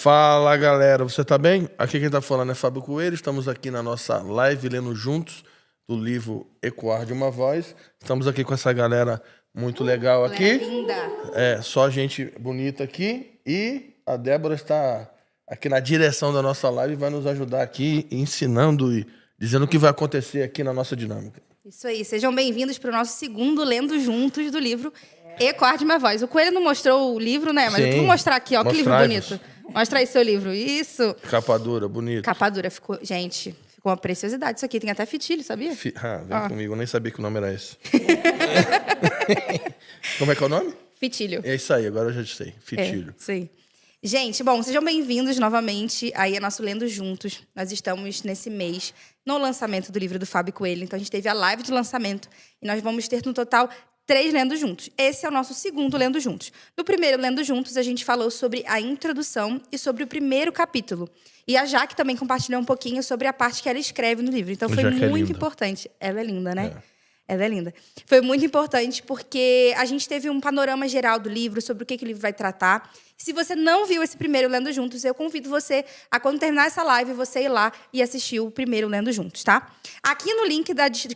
Fala, galera, você tá bem? Aqui quem tá falando é Fábio Coelho, estamos aqui na nossa live lendo juntos do livro Ecoar de uma Voz. Estamos aqui com essa galera muito legal aqui. Linda. Só gente bonita aqui e a Débora está aqui na direção da nossa live e vai nos ajudar aqui ensinando e dizendo o que vai acontecer aqui na nossa dinâmica. Isso aí, sejam bem-vindos para o nosso segundo Lendo Juntos do livro Ecoar de uma Voz. O Coelho não mostrou o livro, né? Mas Sim, eu vou mostrar aqui, ó, que livro mostrai-vos. bonito. Mostra aí seu livro, isso. Capa dura, bonito. Capa dura, ficou... Gente, ficou uma preciosidade isso aqui. Tem até fitilho, sabia? Vem comigo, eu nem sabia que o nome era esse. Como é que é o nome? Fitilho. É isso aí, agora eu já sei. Fitilho. Isso aí. Gente, bom, sejam bem-vindos novamente aí a nosso Lendo Juntos. Nós estamos nesse mês no lançamento do livro do Fábio Coelho. Então, a gente teve a live de lançamento e nós vamos ter, no total, 3 Lendo Juntos. Esse é o nosso segundo Lendo Juntos. No primeiro Lendo Juntos, a gente falou sobre a introdução e sobre o primeiro capítulo. E a Jaque também compartilhou um pouquinho sobre a parte que ela escreve no livro. Então, foi muito importante. Ela é linda, né? Ela é linda. Foi muito importante porque a gente teve um panorama geral do livro, sobre o que o livro vai tratar. Se você não viu esse primeiro Lendo Juntos, eu convido você a, quando terminar essa live, você ir lá e assistir o primeiro Lendo Juntos, tá? Aqui no link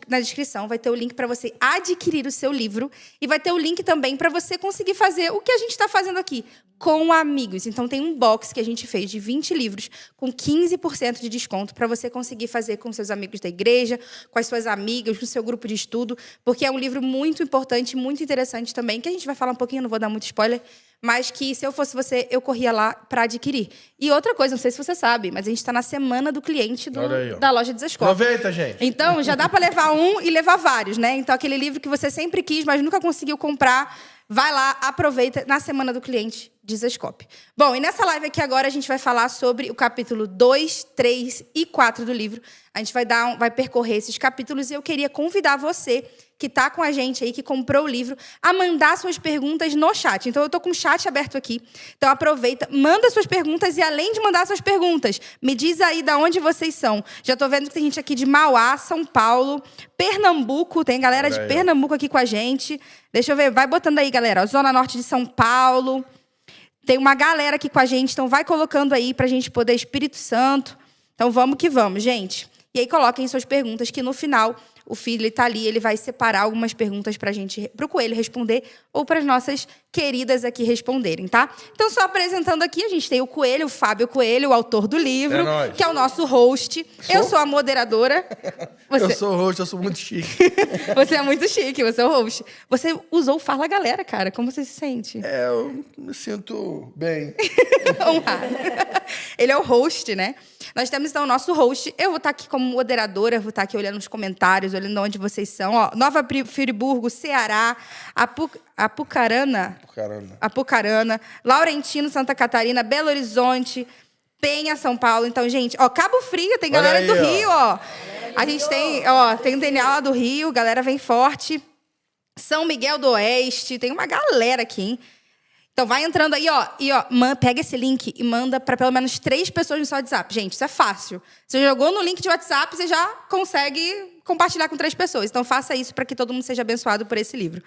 na descrição vai ter o link para você adquirir o seu livro e vai ter o link também para você conseguir fazer o que a gente está fazendo aqui, com amigos. Então, tem um box que a gente fez de 20 livros com 15% de desconto para você conseguir fazer com seus amigos da igreja, com as suas amigas, com o seu grupo de estudo, porque é um livro muito importante, muito interessante também, que a gente vai falar um pouquinho, não vou dar muito spoiler, mas que, se eu fosse você, eu corria lá para adquirir. E outra coisa, não sei se você sabe, mas a gente está na semana do cliente da loja Desescope. Aproveita, gente. Então, já dá para levar um e levar vários, né? Então, aquele livro que você sempre quis, mas nunca conseguiu comprar, vai lá, aproveita na semana do cliente Desescope. Bom, e nessa live aqui agora a gente vai falar sobre o capítulo 2, 3 e 4 do livro. A gente vai percorrer esses capítulos e eu queria convidar você que está com a gente aí, que comprou o livro, a mandar suas perguntas no chat. Então, eu estou com o chat aberto aqui. Então, aproveita, manda suas perguntas e, além de mandar suas perguntas, me diz aí de onde vocês são. Já estou vendo que tem gente aqui de Mauá, São Paulo, Pernambuco. Tem galera de Pernambuco aqui com a gente. Deixa eu ver, vai botando aí, galera. Zona Norte de São Paulo. Tem uma galera aqui com a gente, então vai colocando aí para a gente poder, Espírito Santo. Então, vamos que vamos, gente. E aí, coloquem suas perguntas, que no final o filho está ali, ele vai separar algumas perguntas para o Coelho responder ou para as nossas queridas aqui responderem, tá? Então, só apresentando aqui, a gente tem o Coelho, o Fábio Coelho, o autor do livro, que é o nosso host. Eu sou a moderadora. Eu sou o host, eu sou muito chique. Você é muito chique, você é o host. Você usou o Fala Galera, cara. Como você se sente? Eu me sinto bem. Honrado. Ele é o host, né? Nós temos, então, o nosso host. Eu vou estar aqui como moderadora, vou estar aqui olhando os comentários, olhando onde vocês são. Ó, Nova Friburgo, Ceará, Apucarana, Laurentino, Santa Catarina, Belo Horizonte, Penha, São Paulo. Então, gente, ó, Cabo Frio, tem galera aí, do Rio, ó. A gente tem o DNA lá do Rio, galera vem forte. São Miguel do Oeste, tem uma galera aqui, hein? Então, vai entrando aí, ó, pega esse link e manda para pelo menos 3 pessoas no seu WhatsApp. Gente, isso é fácil. Você jogou no link de WhatsApp, você já consegue compartilhar com 3 pessoas. Então, faça isso para que todo mundo seja abençoado por esse livro.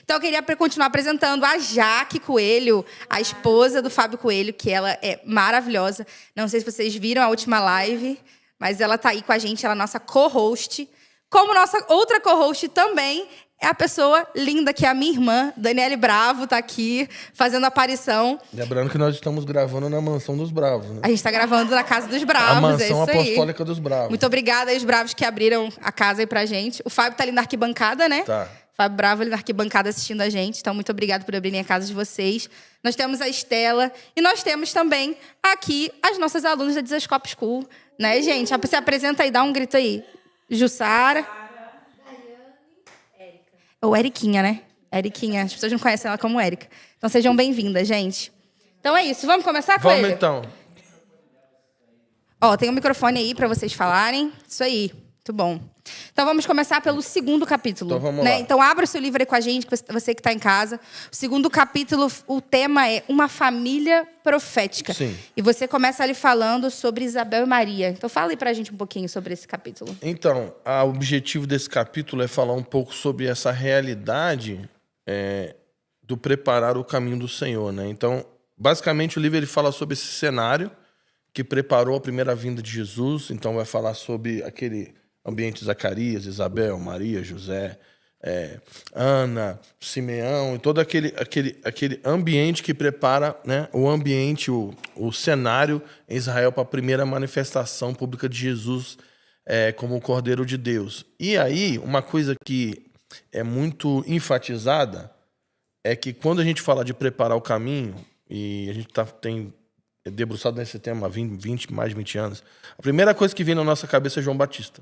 Então, eu queria continuar apresentando a Jaque Coelho, a esposa do Fábio Coelho, que ela é maravilhosa. Não sei se vocês viram a última live, mas ela está aí com a gente, ela é nossa co-host. Como nossa outra co-host também é a pessoa linda, que é a minha irmã, Daniele Bravo, tá aqui, fazendo aparição. Lembrando que nós estamos gravando na Mansão dos Bravos, né? A gente está gravando na Casa dos Bravos, a Mansão é isso Apostólica aí. dos Bravos. Muito obrigada aos Bravos que abriram a casa aí pra gente. O Fábio tá ali na arquibancada, né? Tá. Fábio Bravo ali na arquibancada assistindo a gente. Então, muito obrigada por abrirem a casa de vocês. Nós temos a Estela e nós temos também aqui as nossas alunas da Desescope School, né, gente? Se apresenta aí, dá um grito aí. Jussara. Ou Eriquinha, né? Eriquinha. As pessoas não conhecem ela como Érica. Então, sejam bem-vindas, gente. Então, é isso. Vamos começar com ele? Vamos, então. Ó, tem um microfone aí para vocês falarem. Isso aí. Muito bom. Então, vamos começar pelo segundo capítulo. Então, vamos né? lá. Então, abra o seu livro aí com a gente, você que está em casa. O segundo capítulo, o tema é Uma Família Profética. Sim. E você começa ali falando sobre Isabel e Maria. Então, fala aí para a gente um pouquinho sobre esse capítulo. Então, o objetivo desse capítulo é falar um pouco sobre essa realidade do preparar o caminho do Senhor, né? Então, basicamente o livro ele fala sobre esse cenário que preparou a primeira vinda de Jesus. Então vai falar sobre aquele ambiente de Zacarias, Isabel, Maria, José, Ana, Simeão, e todo aquele ambiente que prepara, né, o ambiente, o cenário em Israel para a primeira manifestação pública de Jesus como o Cordeiro de Deus. E aí, uma coisa que é muito enfatizada é que quando a gente fala de preparar o caminho, e a gente tem debruçado nesse tema há mais de 20 anos, a primeira coisa que vem na nossa cabeça é João Batista.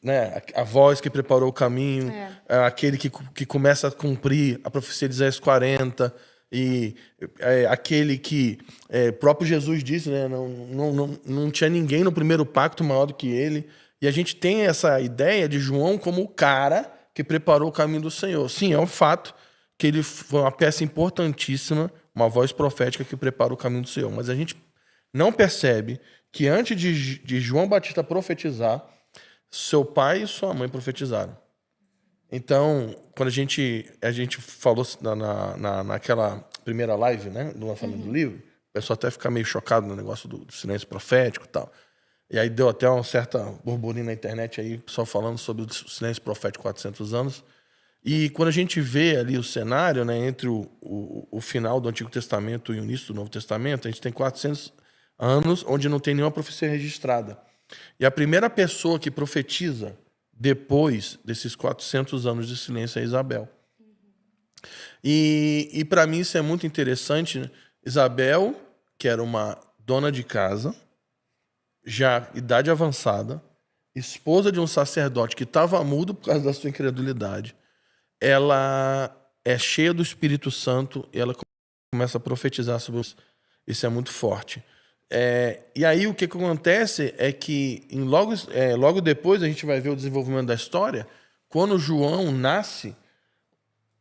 Né? A voz que preparou o caminho, aquele que começa a cumprir a profecia de Isaías 40, e aquele que próprio Jesus disse, né? Não tinha ninguém no primeiro pacto maior do que ele. E a gente tem essa ideia de João como o cara que preparou o caminho do Senhor. Sim, é um fato que ele foi uma peça importantíssima, uma voz profética que prepara o caminho do Senhor. Mas a gente não percebe que antes de João Batista profetizar, seu pai e sua mãe profetizaram. Então, quando a gente falou naquela primeira live, né, do lançamento do livro, o pessoal até fica meio chocado no negócio do silêncio profético e tal. E aí deu até uma certa burburinho na internet aí, pessoal falando sobre o silêncio profético 400 anos. E quando a gente vê ali o cenário, né, entre o final do Antigo Testamento e o início do Novo Testamento, a gente tem 400 anos onde não tem nenhuma profecia registrada. E a primeira pessoa que profetiza depois desses 400 anos de silêncio é Isabel. E para mim isso é muito interessante, né? Isabel, que era uma dona de casa, já idade avançada, esposa de um sacerdote que estava mudo por causa da sua incredulidade, ela é cheia do Espírito Santo e ela começa a profetizar sobre isso. Isso é muito forte. E aí o que acontece é que logo depois a gente vai ver o desenvolvimento da história. Quando João nasce,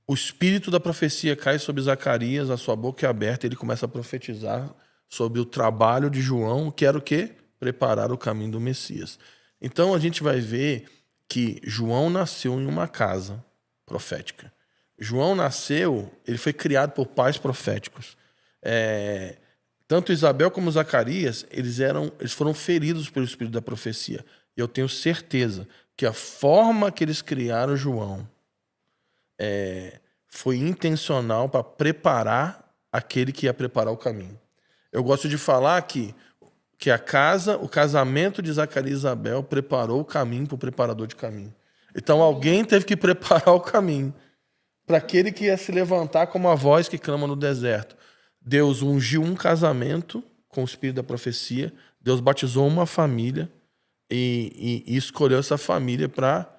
o espírito da profecia cai sobre Zacarias, a sua boca é aberta, e ele começa a profetizar sobre o trabalho de João, que era o quê? Preparar o caminho do Messias. Então a gente vai ver que João nasceu em uma casa profética. João nasceu, ele foi criado por pais proféticos. Tanto Isabel como Zacarias, eles foram feridos pelo espírito da profecia. E eu tenho certeza que a forma que eles criaram João foi intencional para preparar aquele que ia preparar o caminho. Eu gosto de falar que o casamento de Zacarias e Isabel preparou o caminho para o preparador de caminho. Então alguém teve que preparar o caminho para aquele que ia se levantar como a voz que clama no deserto. Deus ungiu um casamento com o espírito da profecia. Deus batizou uma família e escolheu essa família para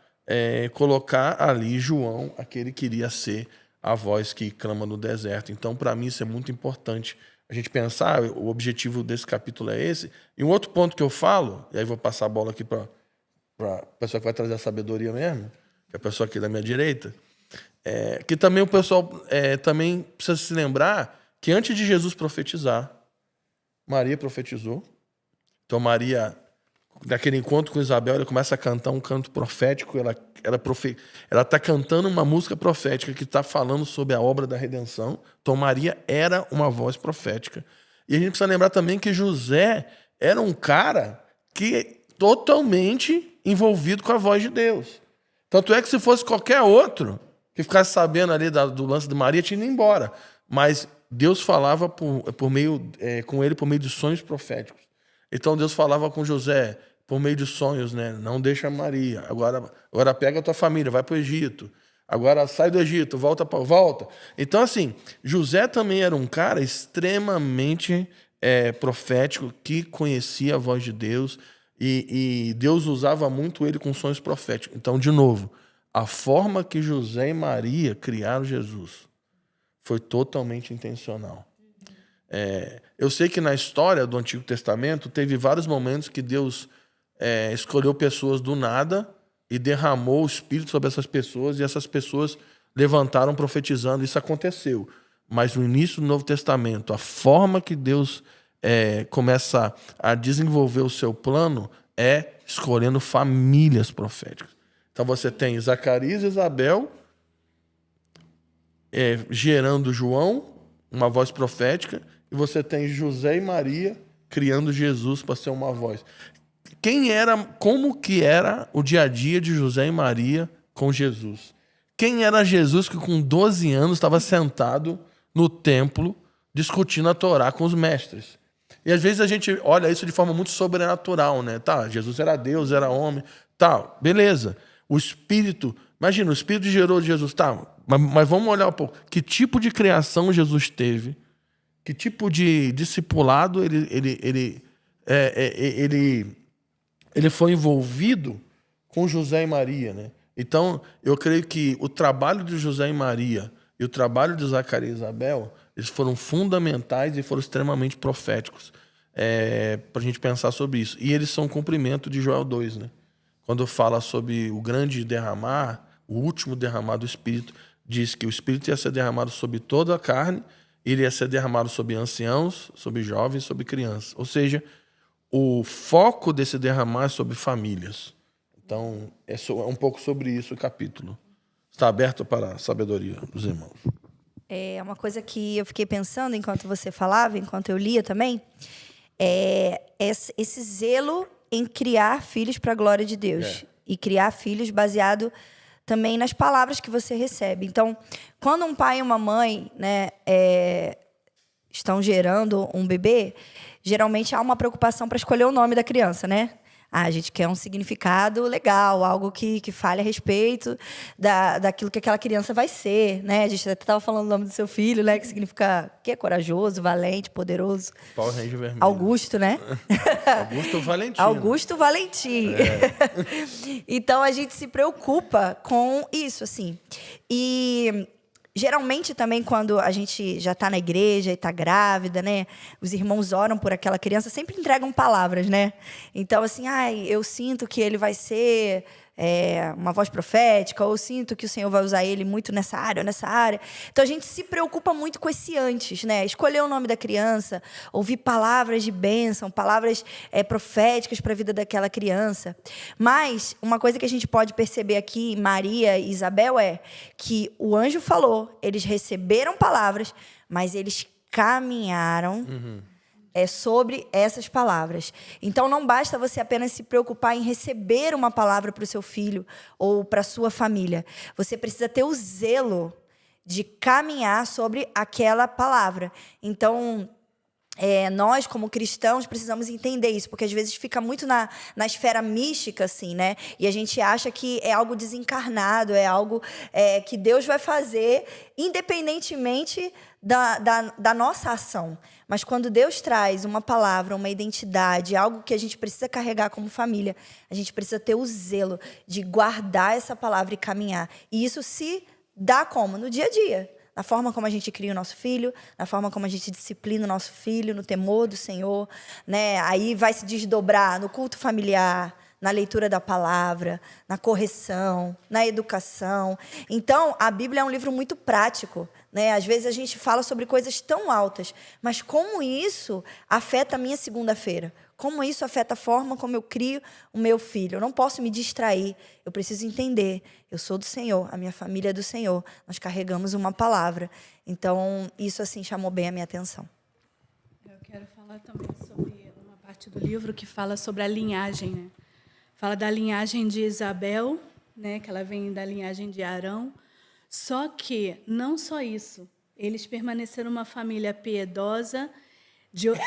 colocar ali João, aquele que iria ser a voz que clama no deserto. Então, para mim, isso é muito importante. A gente pensar, o objetivo desse capítulo é esse. E um outro ponto que eu falo, e aí vou passar a bola aqui para a pessoa que vai trazer a sabedoria mesmo, que é a pessoa aqui da minha direita, que também o pessoal também precisa se lembrar que antes de Jesus profetizar, Maria profetizou. Então Maria, naquele encontro com Isabel, ela começa a cantar um canto profético. Ela está cantando uma música profética que está falando sobre a obra da redenção. Então Maria era uma voz profética. E a gente precisa lembrar também que José era um cara que totalmente envolvido com a voz de Deus. Tanto é que se fosse qualquer outro que ficasse sabendo ali do lance de Maria, tinha ido embora. Mas Deus falava com ele por meio de sonhos proféticos. Então Deus falava com José por meio de sonhos, né? Não deixa Maria. Agora pega a tua família, vai para o Egito. Agora sai do Egito, volta. Então, assim, José também era um cara extremamente profético, que conhecia a voz de Deus, e Deus usava muito ele com sonhos proféticos. Então, de novo, a forma que José e Maria criaram Jesus foi totalmente intencional. Eu sei que na história do Antigo Testamento teve vários momentos que Deus escolheu pessoas do nada e derramou o Espírito sobre essas pessoas, e essas pessoas levantaram profetizando. Isso aconteceu. Mas no início do Novo Testamento, a forma que Deus começa a desenvolver o seu plano é escolhendo famílias proféticas. Então você tem Zacarias e Isabel gerando João, uma voz profética, e você tem José e Maria criando Jesus para ser uma voz. Como que era o dia a dia de José e Maria com Jesus? Quem era Jesus que com 12 anos estava sentado no templo discutindo a Torá com os mestres? E às vezes a gente olha isso de forma muito sobrenatural, né? Tá, Jesus era Deus, era homem, tá, beleza. O Espírito, imagina, o Espírito gerou Jesus, tá, mas vamos olhar um pouco. Que tipo de criação Jesus teve? Que tipo de discipulado ele foi envolvido com José e Maria, né? Então, eu creio que o trabalho de José e Maria e o trabalho de Zacarias e Isabel, eles foram fundamentais e foram extremamente proféticos para a gente pensar sobre isso. E eles são um cumprimento de Joel 2, né? Quando fala sobre o grande derramar, o último derramar do Espírito, diz que o Espírito ia ser derramado sobre toda a carne, ele ia ser derramado sobre anciãos, sobre jovens, sobre crianças. Ou seja, o foco desse derramar é sobre famílias. Então, é um pouco sobre isso o capítulo. Está aberto para a sabedoria dos irmãos. É uma coisa que eu fiquei pensando enquanto você falava, enquanto eu lia também, esse zelo em criar filhos para a glória de Deus. E criar filhos baseado também nas palavras que você recebe. Então, quando um pai e uma mãe, né, estão gerando um bebê, geralmente há uma preocupação para escolher o nome da criança, né? A gente quer um significado legal, algo que fale a respeito daquilo que aquela criança vai ser, né? A gente até estava falando o nome do seu filho, né? Que significa que é corajoso, valente, poderoso. Power Ranger vermelho. Augusto, né? Augusto Valentim. Augusto Valentim. Então, a gente se preocupa com isso, assim. E geralmente também quando a gente já está na igreja e está grávida, né? Os irmãos oram por aquela criança, sempre entregam palavras, né? Então, assim, eu sinto que ele vai ser uma voz profética, ou sinto que o Senhor vai usar ele muito nessa área ou nessa área. Então, a gente se preocupa muito com esse antes, né? Escolher o nome da criança, ouvir palavras de bênção, palavras proféticas para a vida daquela criança. Mas, uma coisa que a gente pode perceber aqui, Maria e Isabel, é que o anjo falou, eles receberam palavras, mas eles caminharam sobre essas palavras. Então, não basta você apenas se preocupar em receber uma palavra para o seu filho ou para a sua família. Você precisa ter o zelo de caminhar sobre aquela palavra. Então, nós, como cristãos, precisamos entender isso, porque às vezes fica muito na esfera mística, assim, né? E a gente acha que é algo desencarnado, é algo que Deus vai fazer independentemente da nossa ação. Mas quando Deus traz uma palavra, uma identidade, algo que a gente precisa carregar como família, a gente precisa ter o zelo de guardar essa palavra e caminhar. E isso se dá como? No dia a dia. Na forma como a gente cria o nosso filho, na forma como a gente disciplina o nosso filho, no temor do Senhor, né? Aí vai se desdobrar no culto familiar, na leitura da palavra, na correção, na educação. Então, a Bíblia é um livro muito prático, né? Às vezes a gente fala sobre coisas tão altas, mas como isso afeta a minha segunda-feira? Como isso afeta a forma como eu crio o meu filho? Eu não posso me distrair, eu preciso entender. Eu sou do Senhor, a minha família é do Senhor. Nós carregamos uma palavra. Então, isso assim chamou bem a minha atenção. Eu quero falar também sobre uma parte do livro que fala sobre a linhagem, né? Fala da linhagem de Isabel, né? Que ela vem da linhagem de Arão. Só que, não só isso, eles permaneceram uma família piedosa,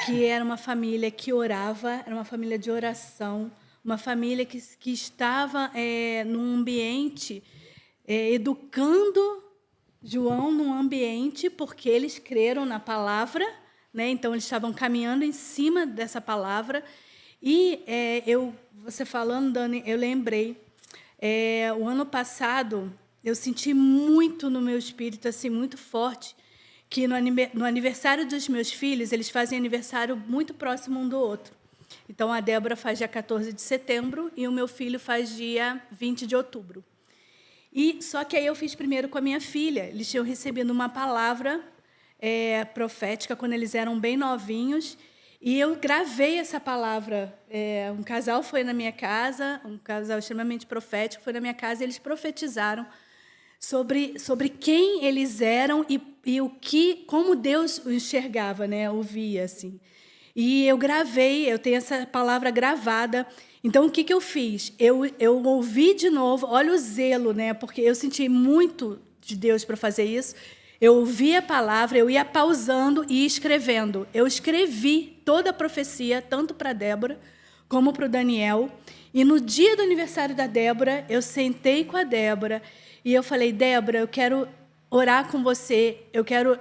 que era uma família que orava, era uma família de oração, uma família que estava num ambiente, educando João num ambiente, porque eles creram na palavra, né? Então, eles estavam caminhando em cima dessa palavra. E você falando, Dani, eu lembrei, o ano passado, eu senti muito no meu espírito, assim, muito forte, que no aniversário dos meus filhos, eles fazem aniversário muito próximo um do outro. Então, a Débora faz dia 14 de setembro e o meu filho faz dia 20 de outubro. Só que aí eu fiz primeiro com a minha filha. Eles tinham recebido uma palavra profética quando eles eram bem novinhos, e eu gravei essa palavra. Um casal foi na minha casa, um casal extremamente profético, foi na minha casa, e eles profetizaram sobre quem eles eram e como Deus o enxergava, né? O via, assim. E eu gravei, eu tenho essa palavra gravada. Então, o que eu fiz? Eu ouvi de novo, olha o zelo, né? Porque eu senti muito de Deus para fazer isso. Eu ouvi a palavra, eu ia pausando e escrevendo. Eu escrevi toda a profecia, tanto para a Débora como para o Daniel. E no dia do aniversário da Débora, eu sentei com a Débora e eu falei, Débora, eu quero orar com você, eu quero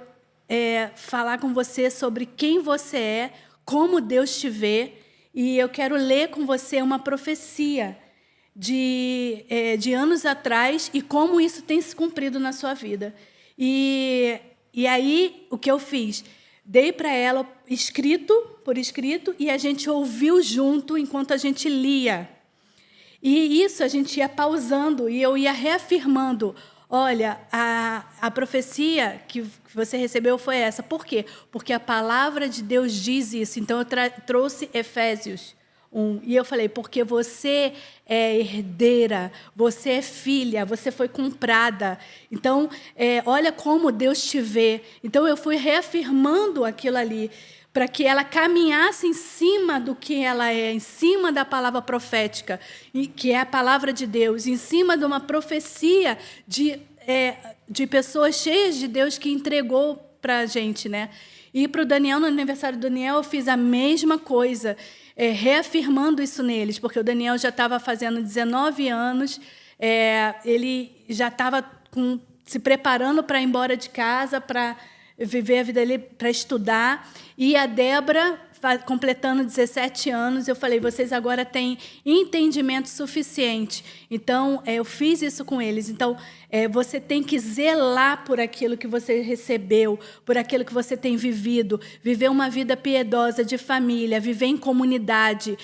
falar com você sobre quem você é, como Deus te vê, e eu quero ler com você uma profecia de anos atrás e como isso tem se cumprido na sua vida. E aí, o que eu fiz? Dei para ela por escrito, e a gente ouviu junto enquanto a gente lia. E isso a gente ia pausando e eu ia reafirmando. Olha, a profecia que você recebeu foi essa. Por quê? Porque a palavra de Deus diz isso. Então, eu trouxe Efésios 1. E eu falei, porque você é herdeira, você é filha, você foi comprada. Então, olha como Deus te vê. Então, eu fui reafirmando aquilo ali, para que ela caminhasse em cima do que ela é, em cima da palavra profética, que é a palavra de Deus, em cima de uma profecia de pessoas cheias de Deus que entregou para a gente, né? E para o Daniel, no aniversário do Daniel, eu fiz a mesma coisa, reafirmando isso neles, porque o Daniel já estava fazendo 19 anos, ele já estava se preparando para ir embora de casa, para viver a vida dele, para estudar. E a Débora, completando 17 anos, eu falei, vocês agora têm entendimento suficiente. Então, eu fiz isso com eles. Então, você tem que zelar por aquilo que você recebeu, por aquilo que você tem vivido, viver uma vida piedosa de família, viver em comunidade,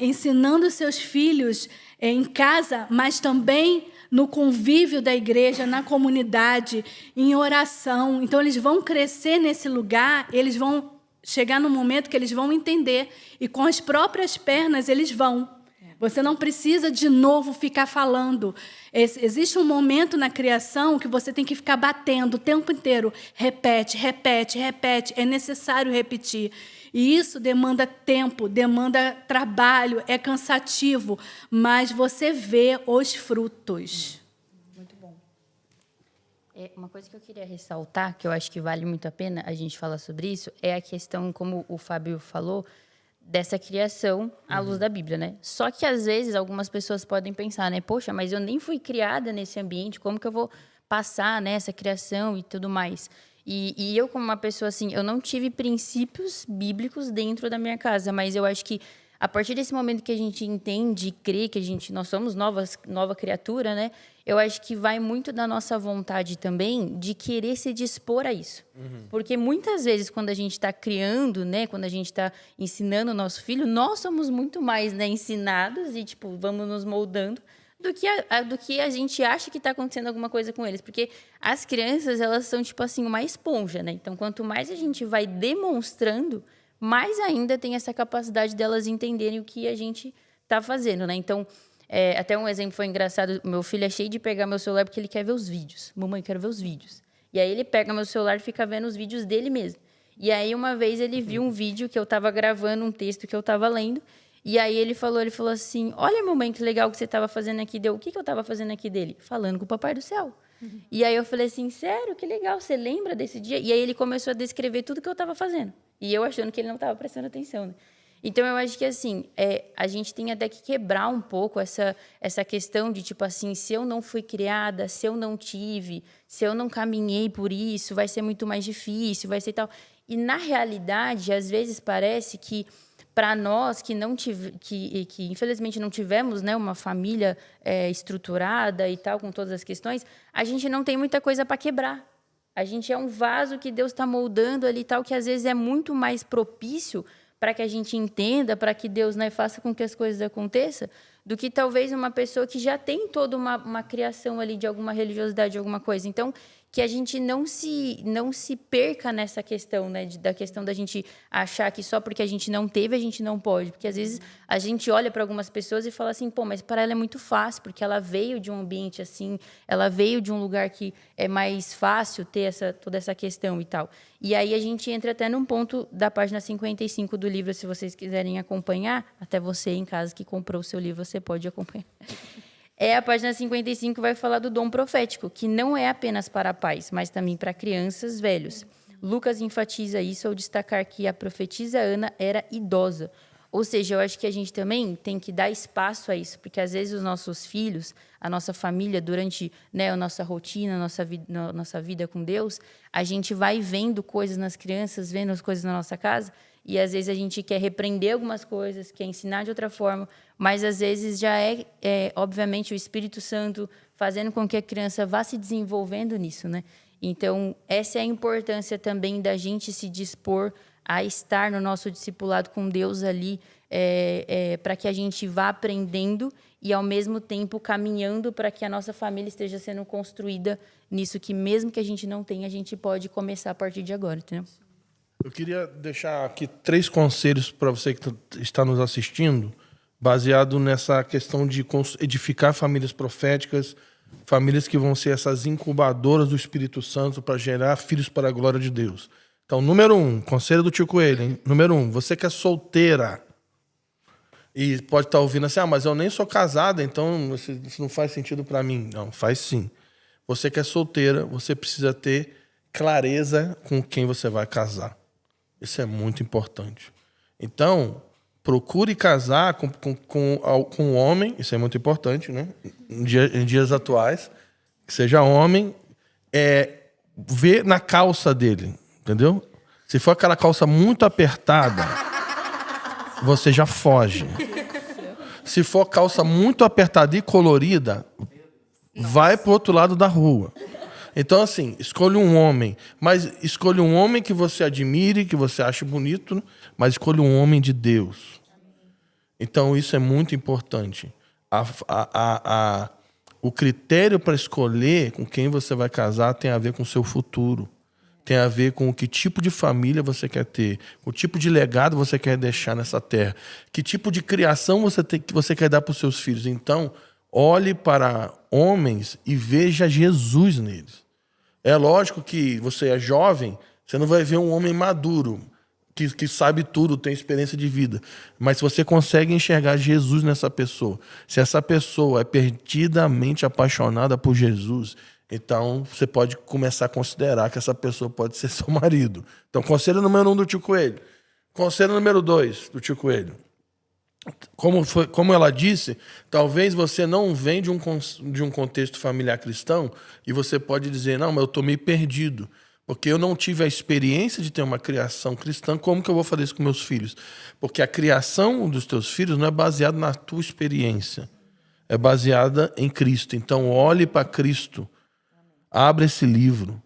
ensinando seus filhos em casa, mas também no convívio da igreja, na comunidade, em oração. Então, eles vão crescer nesse lugar, eles vão chegar no momento que eles vão entender, e com as próprias pernas eles vão. Você não precisa de novo ficar falando. Existe um momento na criação que você tem que ficar batendo o tempo inteiro. Repete, repete, repete. É necessário repetir. E isso demanda tempo, demanda trabalho, é cansativo, mas você vê os frutos. Muito bom. Uma coisa que eu queria ressaltar, que eu acho que vale muito a pena a gente falar sobre isso, é a questão, como o Fábio falou, dessa criação à luz da Bíblia, né? Só que, às vezes, algumas pessoas podem pensar, né? Poxa, mas eu nem fui criada nesse ambiente, como que eu vou passar, né, essa criação e tudo mais? E eu, como uma pessoa assim, eu não tive princípios bíblicos dentro da minha casa, mas eu acho que a partir desse momento que a gente entende e crê que nós somos nova criatura, né? Eu acho que vai muito da nossa vontade também de querer se dispor a isso. Porque muitas vezes, quando a gente está criando, né? Quando a gente está ensinando o nosso filho, nós somos muito mais, né, ensinados e, tipo, vamos nos moldando do que a gente acha que está acontecendo alguma coisa com eles. Porque as crianças, elas são, tipo assim, uma esponja, né? Então, quanto mais a gente vai demonstrando, mais ainda tem essa capacidade delas entenderem o que a gente está fazendo, né? Então, até um exemplo foi engraçado. Meu filho é cheio de pegar meu celular porque ele quer ver os vídeos. Mamãe, quero ver os vídeos. E aí ele pega meu celular e fica vendo os vídeos dele mesmo. E aí, uma vez, ele viu um vídeo que eu estava gravando, um texto que eu estava lendo. E aí ele falou assim, olha, mamãe, que legal que você estava fazendo aqui. O que eu estava fazendo aqui dele? Falando com o Papai do Céu. E aí eu falei assim, sério, que legal, você lembra desse dia? E aí ele começou a descrever tudo que eu estava fazendo. E eu achando que ele não estava prestando atenção, né? Então, eu acho que, assim, a gente tem até que quebrar um pouco essa questão de, tipo assim, se eu não fui criada, se eu não tive, se eu não caminhei por isso, vai ser muito mais difícil, vai ser tal. E, na realidade, às vezes parece que, para nós que infelizmente não tivemos, né, uma família estruturada e tal, com todas as questões, a gente não tem muita coisa para quebrar. A gente é um vaso que Deus está moldando ali e tal, que às vezes é muito mais propício para que a gente entenda, para que Deus, né, faça com que as coisas aconteçam, do que talvez uma pessoa que já tem toda uma criação ali de alguma religiosidade, de alguma coisa. Então, que a gente não se perca nessa questão, né? Da questão da gente achar que só porque a gente não teve, a gente não pode. Porque, às vezes, a gente olha para algumas pessoas e fala assim, pô, mas para ela é muito fácil, porque ela veio de um ambiente assim, ela veio de um lugar que é mais fácil ter toda essa questão e tal. E aí a gente entra até num ponto da página 55 do livro, se vocês quiserem acompanhar, até você em casa que comprou o seu livro, você pode acompanhar. A página 55 vai falar do dom profético, que não é apenas para pais, mas também para crianças, velhos. Lucas enfatiza isso ao destacar que a profetisa Ana era idosa. Ou seja, eu acho que a gente também tem que dar espaço a isso, porque às vezes os nossos filhos, a nossa família, durante, né, a nossa rotina, a nossa vida com Deus, a gente vai vendo coisas nas crianças, vendo as coisas na nossa casa, e às vezes a gente quer repreender algumas coisas, quer ensinar de outra forma, mas às vezes já obviamente, o Espírito Santo fazendo com que a criança vá se desenvolvendo nisso, né? Então, essa é a importância também da gente se dispor a estar no nosso discipulado com Deus ali, para que a gente vá aprendendo e, ao mesmo tempo, caminhando para que a nossa família esteja sendo construída nisso que, mesmo que a gente não tenha, a gente pode começar a partir de agora, entendeu? Eu queria deixar aqui 3 conselhos para você que está nos assistindo, baseado nessa questão de edificar famílias proféticas, famílias que vão ser essas incubadoras do Espírito Santo para gerar filhos para a glória de Deus. Então, número 1, conselho do tio Coelho, hein? Número 1, você que é solteira e pode estar ouvindo assim, mas eu nem sou casada, então isso não faz sentido para mim. Não, faz sim. Você que é solteira, você precisa ter clareza com quem você vai casar. Isso é muito importante. Então, procure casar com um homem, isso é muito importante, né? Em dias atuais, que seja homem, ver na calça dele, entendeu? Se for aquela calça muito apertada, você já foge. Se for calça muito apertada e colorida, vai pro outro lado da rua. Então, assim, escolha um homem, mas escolha um homem que você admire, que você ache bonito, mas escolha um homem de Deus. Então, isso é muito importante. O critério para escolher com quem você vai casar tem a ver com o seu futuro. Tem a ver com que tipo de família você quer ter, o tipo de legado você quer deixar nessa terra, que tipo de criação você quer dar para os seus filhos. Então, olhe para homens e veja Jesus neles. É lógico que você é jovem, você não vai ver um homem maduro, que sabe tudo, tem experiência de vida. Mas se você consegue enxergar Jesus nessa pessoa, se essa pessoa é perdidamente apaixonada por Jesus, então você pode começar a considerar que essa pessoa pode ser seu marido. Então, conselho número 1 do tio Coelho. Conselho número 2 do tio Coelho. Como ela disse, talvez você não vem de um contexto familiar cristão e você pode dizer, não, mas eu estou meio perdido, porque eu não tive a experiência de ter uma criação cristã, como que eu vou fazer isso com meus filhos? Porque a criação dos teus filhos não é baseada na tua experiência, é baseada em Cristo. Então, olhe para Cristo, abre esse livro,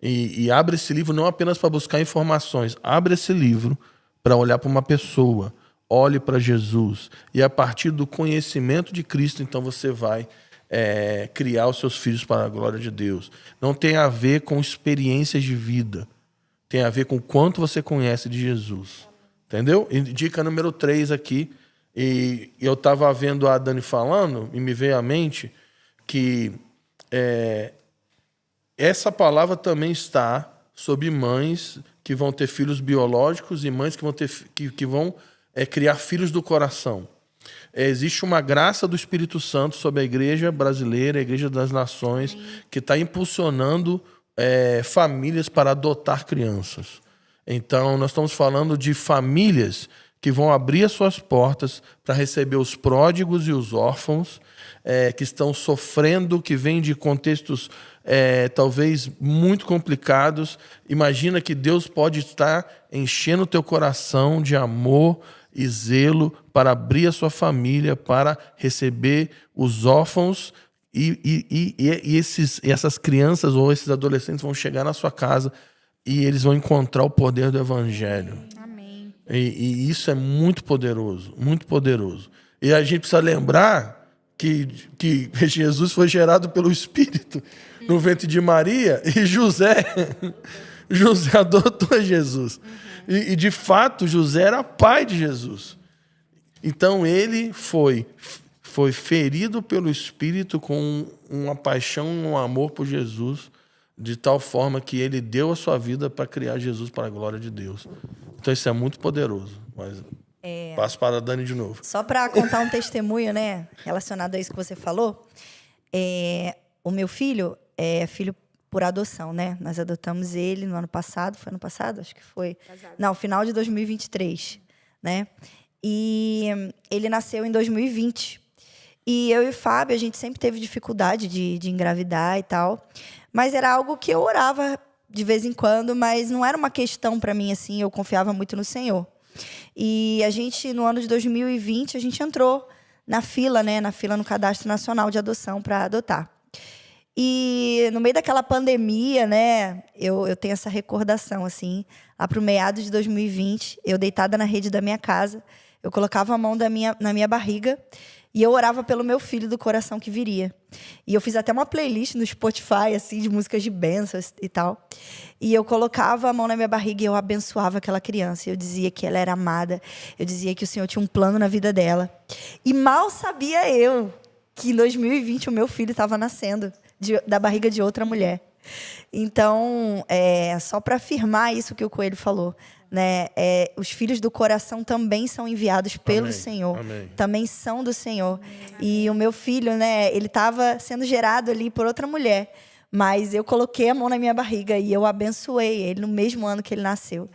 e abre esse livro não apenas para buscar informações, abre esse livro para olhar para uma pessoa. Olhe para Jesus. E a partir do conhecimento de Cristo, então você vai criar os seus filhos para a glória de Deus. Não tem a ver com experiências de vida. Tem a ver com o quanto você conhece de Jesus. Entendeu? E dica número 3 aqui. E eu estava vendo a Dani falando e me veio à mente que essa palavra também está sobre mães que vão ter filhos biológicos e mães que vão criar filhos do coração. Existe uma graça do Espírito Santo sobre a igreja brasileira, a igreja das nações, que está impulsionando famílias para adotar crianças. Então, nós estamos falando de famílias que vão abrir as suas portas para receber os pródigos e os órfãos que estão sofrendo, que vêm de contextos talvez muito complicados. Imagina que Deus pode estar enchendo o teu coração de amor e zelo para abrir a sua família, para receber os órfãos e essas crianças ou esses adolescentes vão chegar na sua casa e eles vão encontrar o poder do Evangelho. Amém. E isso é muito poderoso, muito poderoso. E a gente precisa lembrar que Jesus foi gerado pelo Espírito no ventre de Maria e José adotou Jesus. E, de fato, José era pai de Jesus. Então, ele foi ferido pelo Espírito com uma paixão, um amor por Jesus, de tal forma que ele deu a sua vida para criar Jesus para a glória de Deus. Então, isso é muito poderoso. Mas passo para a Dani de novo. Só para contar um testemunho, né, relacionado a isso que você falou, o meu filho é filho por adoção, né? Nós adotamos ele no ano passado, foi ano passado? Acho que foi. Não, final de 2023, né? E ele nasceu em 2020. E eu e o Fábio, a gente sempre teve dificuldade de engravidar e tal. Mas era algo que eu orava de vez em quando, mas não era uma questão para mim, assim, eu confiava muito no Senhor. E a gente, no ano de 2020, a gente entrou na fila, né? Na fila no Cadastro Nacional de Adoção para adotar. E no meio daquela pandemia, né, eu tenho essa recordação, assim, lá pro meados de 2020, eu deitada na rede da minha casa, eu colocava a mão na minha barriga e eu orava pelo meu filho do coração que viria. E eu fiz até uma playlist no Spotify, assim, de músicas de bênçãos e tal. E eu colocava a mão na minha barriga e eu abençoava aquela criança. Eu dizia que ela era amada, eu dizia que o Senhor tinha um plano na vida dela. E mal sabia eu que em 2020 o meu filho estava nascendo da barriga de outra mulher. Então, só para afirmar isso que o Coelho falou, né? Os filhos do coração também são enviados pelo Senhor. Amém. Também são do Senhor. E o meu filho, né? Ele estava sendo gerado ali por outra mulher. Mas eu coloquei a mão na minha barriga e eu abençoei ele no mesmo ano que ele nasceu.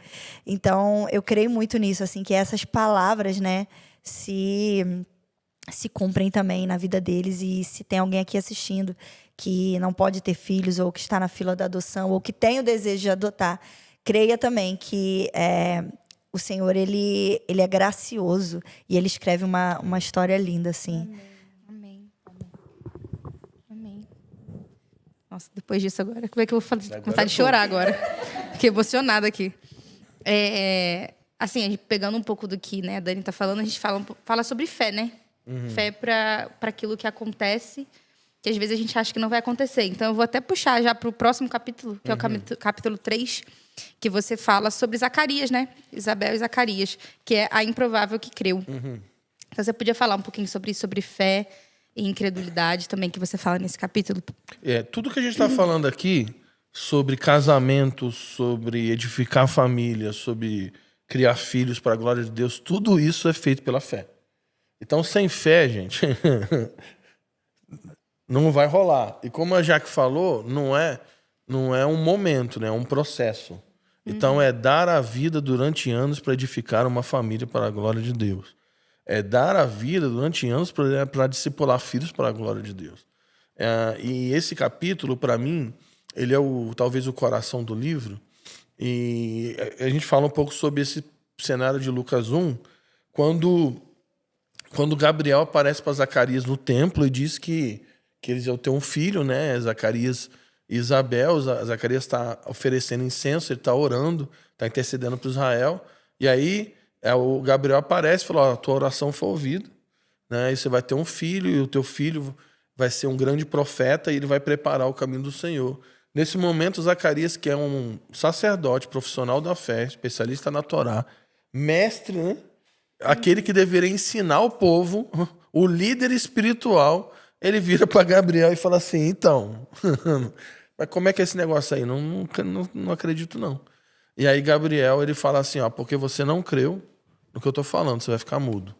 Então, eu creio muito nisso, assim, que essas palavras, né? Se cumprem também na vida deles. E se tem alguém aqui assistindo que não pode ter filhos, ou que está na fila da adoção, ou que tem o desejo de adotar, creia também que o Senhor, ele é gracioso e ele escreve uma história linda, assim. Amém. Amém. Nossa, depois disso agora, como é que eu vou fazer? Vontade de chorar agora. Fiquei emocionada aqui. Assim, a gente pegando um pouco do que, né, a Dani está falando, a gente fala sobre fé, né? Fé para aquilo que acontece, que às vezes a gente acha que não vai acontecer. Então, eu vou até puxar já para o próximo capítulo, que é o capítulo 3, que você fala sobre Zacarias, né? Isabel e Zacarias, que é a improvável que creu. Então, você podia falar um pouquinho sobre isso, sobre fé e incredulidade também, que você fala nesse capítulo? Tudo que a gente está falando aqui, sobre casamento, sobre edificar família, sobre criar filhos para a glória de Deus, tudo isso é feito pela fé. Então, sem fé, gente, não vai rolar. E como a Jaque falou, não é um momento, né? É um processo. Então, é dar a vida durante anos para edificar uma família para a glória de Deus. É dar a vida durante anos para discipular filhos para a glória de Deus. E esse capítulo, para mim, ele é talvez o coração do livro. E a gente fala um pouco sobre esse cenário de Lucas 1, quando Gabriel aparece para Zacarias no templo e diz que eles iam ter um filho, né? Zacarias e Isabel. Zacarias está oferecendo incenso, ele está orando, está intercedendo para Israel. E aí o Gabriel aparece e fala: a tua oração foi ouvida, né? E você vai ter um filho, e o teu filho vai ser um grande profeta e ele vai preparar o caminho do Senhor. Nesse momento, Zacarias, que é um sacerdote profissional da fé, especialista na Torá, mestre, né? Aquele que deveria ensinar o povo, o líder espiritual, ele vira para Gabriel e fala assim: então, mas como é que é esse negócio aí? Não acredito, não. E aí Gabriel, ele fala assim: porque você não creu no que eu estou falando, você vai ficar mudo.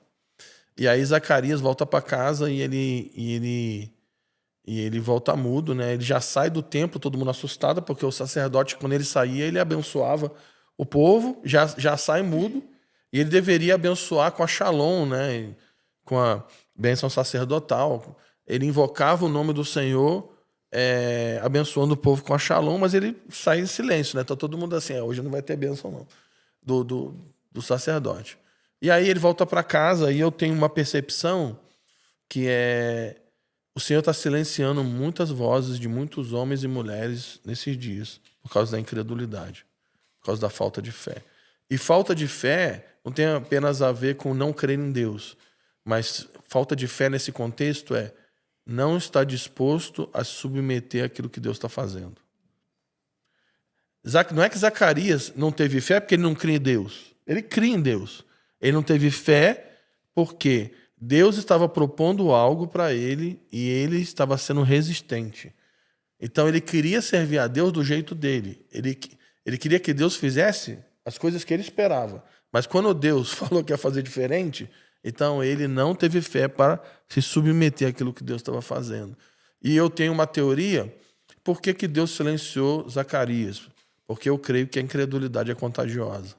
E aí Zacarias volta para casa e ele volta mudo, né? Ele já sai do templo, todo mundo assustado, porque o sacerdote, quando ele saía, ele abençoava o povo, já sai mudo. E ele deveria abençoar com a Shalom, né? Com a bênção sacerdotal. Ele invocava o nome do Senhor, abençoando o povo com a Shalom, mas ele sai em silêncio, né? Então todo mundo assim: hoje não vai ter bênção não, do sacerdote. E aí ele volta para casa e eu tenho uma percepção que o Senhor está silenciando muitas vozes de muitos homens e mulheres nesses dias, por causa da incredulidade, por causa da falta de fé. E falta de fé não tem apenas a ver com não crer em Deus, Mas falta de fé nesse contexto é não estar disposto a submeter aquilo que Deus está fazendo. Não é que Zacarias não teve fé porque ele não cria em Deus. Ele cria em Deus. Ele não teve fé porque Deus estava propondo algo para ele e ele estava sendo resistente. Então ele queria servir a Deus do jeito dele. Ele queria que Deus fizesse as coisas que ele esperava. Mas quando Deus falou que ia fazer diferente, então ele não teve fé para se submeter àquilo que Deus estava fazendo. E eu tenho uma teoria, por que Deus silenciou Zacarias? Porque eu creio que a incredulidade é contagiosa.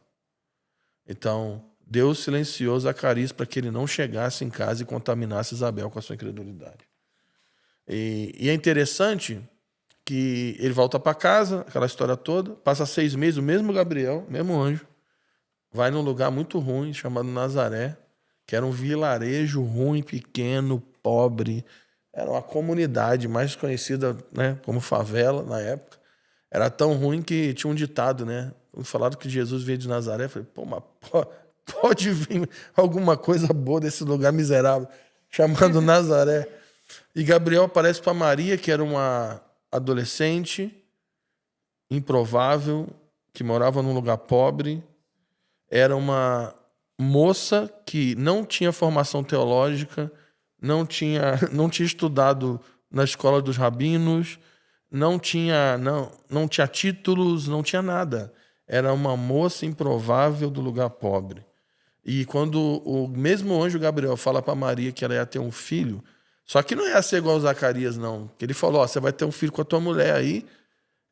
Então, Deus silenciou Zacarias para que ele não chegasse em casa e contaminasse Isabel com a sua incredulidade. E é interessante que ele volta para casa, aquela história toda, passa 6 meses, o mesmo Gabriel, mesmo anjo, vai num lugar muito ruim, chamado Nazaré, que era um vilarejo ruim, pequeno, pobre. Era uma comunidade mais conhecida, né, como favela na época. Era tão ruim que tinha um ditado, né? Falaram que Jesus veio de Nazaré. Eu falei, pô, mas pode vir alguma coisa boa desse lugar miserável, chamado Nazaré. E Gabriel aparece para Maria, que era uma adolescente improvável, que morava num lugar pobre. Era uma moça que não tinha formação teológica, não tinha estudado na escola dos rabinos, não tinha títulos, não tinha nada. Era uma moça improvável do lugar pobre. E quando o mesmo anjo Gabriel fala para Maria que ela ia ter um filho, só que não ia ser igual a Zacarias, não. Que ele falou, você vai ter um filho com a tua mulher aí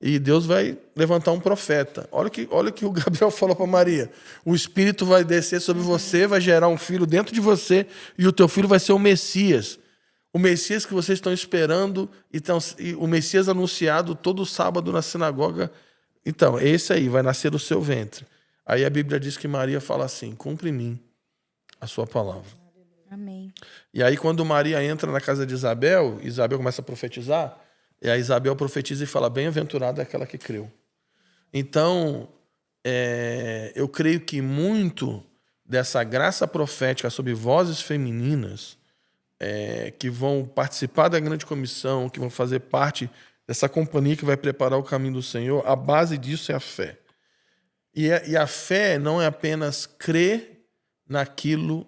e Deus vai levantar um profeta. Olha o que o Gabriel falou para Maria. O Espírito vai descer sobre você, vai gerar um filho dentro de você e o teu filho vai ser o Messias. O Messias que vocês estão esperando, e o Messias anunciado todo sábado na sinagoga. Então, esse aí vai nascer do seu ventre. Aí a Bíblia diz que Maria fala assim, cumpre em mim a sua palavra. Amém. E aí quando Maria entra na casa de Isabel, Isabel começa a profetizar, e a Isabel profetiza e fala, bem-aventurada é aquela que creu. Então, eu creio que muito dessa graça profética sobre vozes femininas que vão participar da grande comissão, que vão fazer parte dessa companhia que vai preparar o caminho do Senhor, a base disso é a fé. E a fé não é apenas crer naquilo,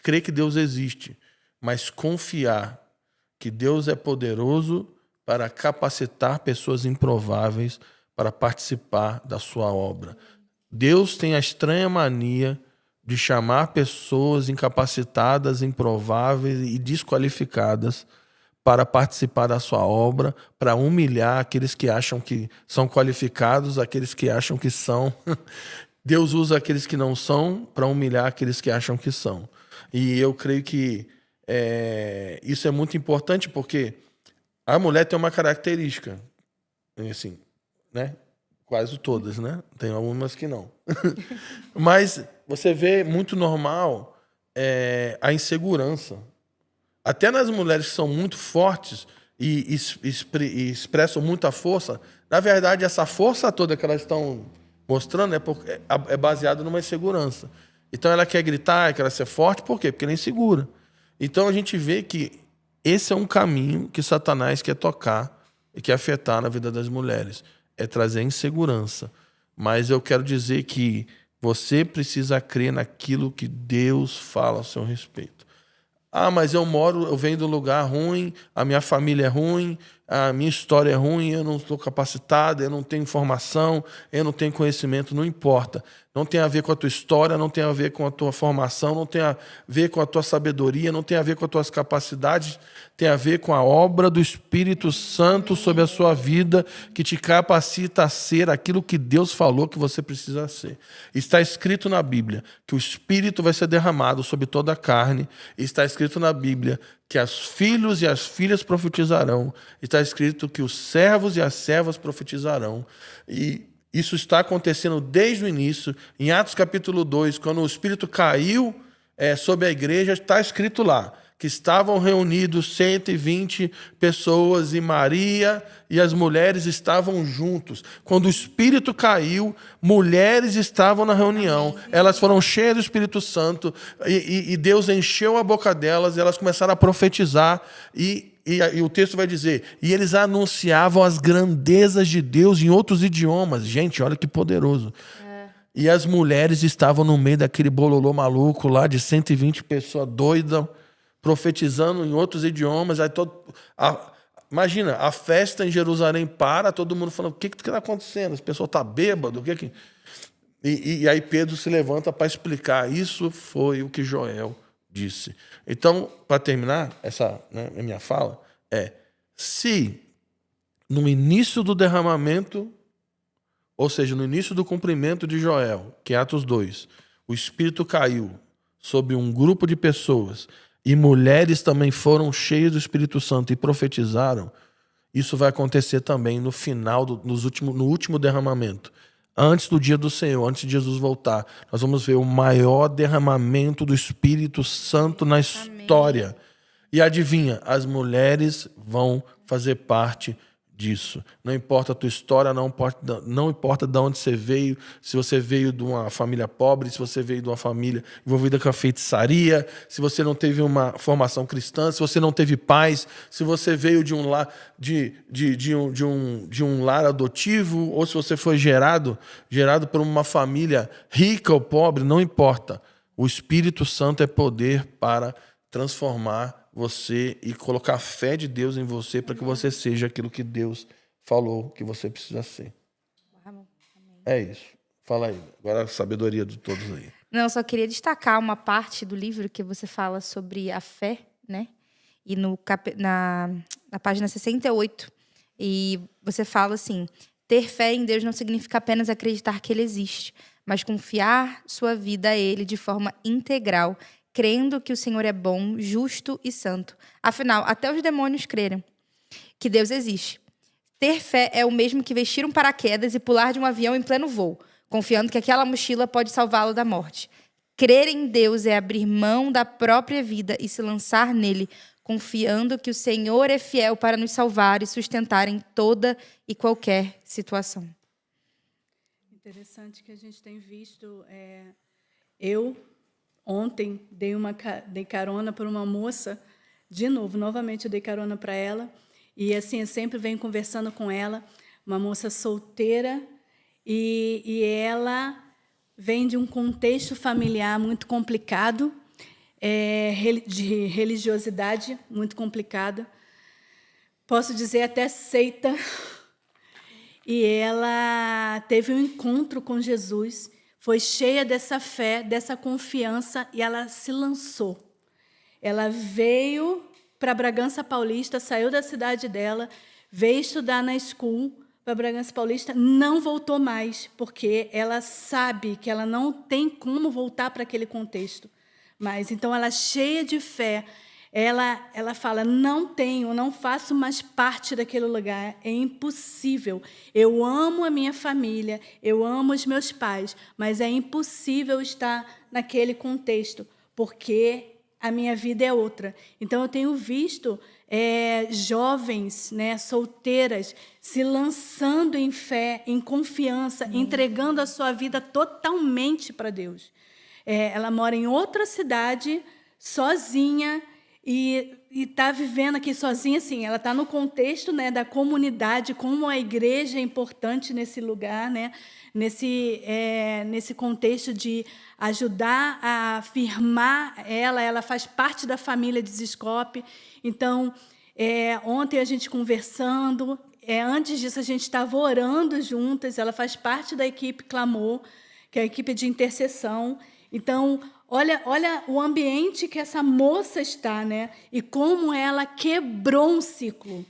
crer que Deus existe, mas confiar que Deus é poderoso para capacitar pessoas improváveis para participar da sua obra. Deus tem a estranha mania de chamar pessoas incapacitadas, improváveis e desqualificadas para participar da sua obra, para humilhar aqueles que acham que são qualificados, aqueles que acham que são. Deus usa aqueles que não são para humilhar aqueles que acham que são. E eu creio que isso é muito importante porque a mulher tem uma característica, assim, né? Quase todas, né? Tem algumas que não. Mas você vê muito normal a insegurança. Até nas mulheres que são muito fortes e expressam muita força, na verdade, essa força toda que elas estão mostrando é baseada numa insegurança. Então ela quer gritar, quer ser forte, por quê? Porque ela é insegura. Então a gente vê que esse é um caminho que Satanás quer tocar e quer afetar na vida das mulheres. É trazer insegurança. Mas eu quero dizer que você precisa crer naquilo que Deus fala ao seu respeito. Ah, mas eu venho de um lugar ruim, a minha família é ruim, a minha história é ruim, eu não estou capacitado, eu não tenho informação, eu não tenho conhecimento, não importa. Não tem a ver com a tua história, não tem a ver com a tua formação, não tem a ver com a tua sabedoria, não tem a ver com as tuas capacidades, tem a ver com a obra do Espírito Santo sobre a sua vida, que te capacita a ser aquilo que Deus falou que você precisa ser. Está escrito na Bíblia que o Espírito vai ser derramado sobre toda a carne, está escrito na Bíblia que os filhos e as filhas profetizarão, está escrito que os servos e as servas profetizarão, e isso está acontecendo desde o início. Em Atos capítulo 2, quando o Espírito caiu sobre a igreja, está escrito lá que estavam reunidos 120 pessoas e Maria e as mulheres estavam juntos. Quando o Espírito caiu, mulheres estavam na reunião. Elas foram cheias do Espírito Santo e Deus encheu a boca delas e elas começaram a profetizar e o texto vai dizer, e eles anunciavam as grandezas de Deus em outros idiomas. Gente, olha que poderoso. E as mulheres estavam no meio daquele bololô maluco lá de 120 pessoas doidas, profetizando em outros idiomas. Aí imagina, a festa em Jerusalém para, todo mundo falando, o que está acontecendo? Esse pessoal está bêbado? E aí Pedro se levanta para explicar. Isso foi o que Joel disse. Então, para terminar essa minha fala, se no início do derramamento, ou seja, no início do cumprimento de Joel, que é Atos 2, o Espírito caiu sobre um grupo de pessoas e mulheres também foram cheias do Espírito Santo e profetizaram, isso vai acontecer também no final, no último derramamento. Antes do dia do Senhor, antes de Jesus voltar, nós vamos ver o maior derramamento do Espírito Santo na história. E adivinha, as mulheres vão fazer parte disso. Não importa a tua história, não importa de onde você veio, se você veio de uma família pobre, se você veio de uma família envolvida com a feitiçaria, se você não teve uma formação cristã, se você não teve pais, se você veio de um lar de um lar adotivo, ou se você foi gerado por uma família rica ou pobre, não importa. O Espírito Santo é poder para transformar você e colocar a fé de Deus em você para que você seja aquilo que Deus falou que você precisa ser. É isso. Fala aí. Agora a sabedoria de todos aí. Não, eu só queria destacar uma parte do livro que você fala sobre a fé, né? E na página 68, e você fala assim, ter fé em Deus não significa apenas acreditar que Ele existe, mas confiar sua vida a Ele de forma integral, crendo que o Senhor é bom, justo e santo. Afinal, até os demônios creram que Deus existe. Ter fé é o mesmo que vestir um paraquedas e pular de um avião em pleno voo, confiando que aquela mochila pode salvá-lo da morte. Crer em Deus é abrir mão da própria vida e se lançar nele, confiando que o Senhor é fiel para nos salvar e sustentar em toda e qualquer situação. Interessante que a gente tem visto. Ontem dei carona para uma moça, novamente eu dei carona para ela, e assim, eu sempre venho conversando com ela, uma moça solteira, e ela vem de um contexto familiar muito complicado, de religiosidade muito complicada, posso dizer até seita, e ela teve um encontro com Jesus, foi cheia dessa fé, dessa confiança, e ela se lançou. Ela veio para Bragança Paulista, saiu da cidade dela, veio estudar na school para Bragança Paulista, não voltou mais, porque ela sabe que ela não tem como voltar para aquele contexto. Mas então ela, cheia de fé, ela fala, não faço mais parte daquele lugar, é impossível. Eu amo a minha família, eu amo os meus pais, mas é impossível estar naquele contexto, porque a minha vida é outra. Então, eu tenho visto jovens, solteiras, se lançando em fé, em confiança, entregando a sua vida totalmente para Deus. Ela mora em outra cidade, sozinha, e está vivendo aqui sozinha, assim, ela está no contexto da comunidade, como a igreja é importante nesse lugar, nesse contexto de ajudar a firmar ela faz parte da família de Ziscope. Então, ontem a gente conversando, antes disso a gente estava orando juntas, ela faz parte da equipe Clamor, que é a equipe de intercessão. Então, olha o ambiente que essa moça está, e como ela quebrou um ciclo.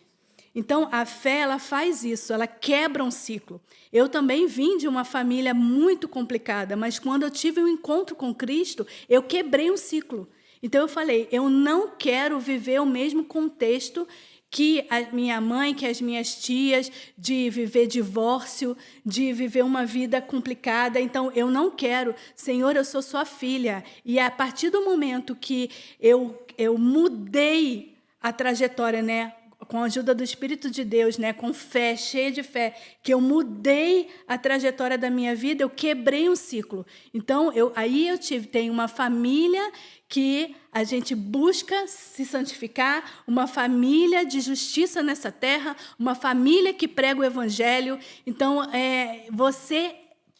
Então, a fé, ela faz isso, ela quebra um ciclo. Eu também vim de uma família muito complicada, mas quando eu tive um encontro com Cristo, eu quebrei um ciclo. Então, eu falei, eu não quero viver o mesmo contexto que a minha mãe, que as minhas tias, de viver divórcio, de viver uma vida complicada. Então, eu não quero. Senhor, eu sou sua filha. E a partir do momento que eu mudei a trajetória, né? Com a ajuda do Espírito de Deus, né, com fé, cheia de fé, que eu mudei a trajetória da minha vida, eu quebrei um ciclo. Então, tenho uma família que a gente busca se santificar, uma família de justiça nessa terra, uma família que prega o Evangelho. Então, você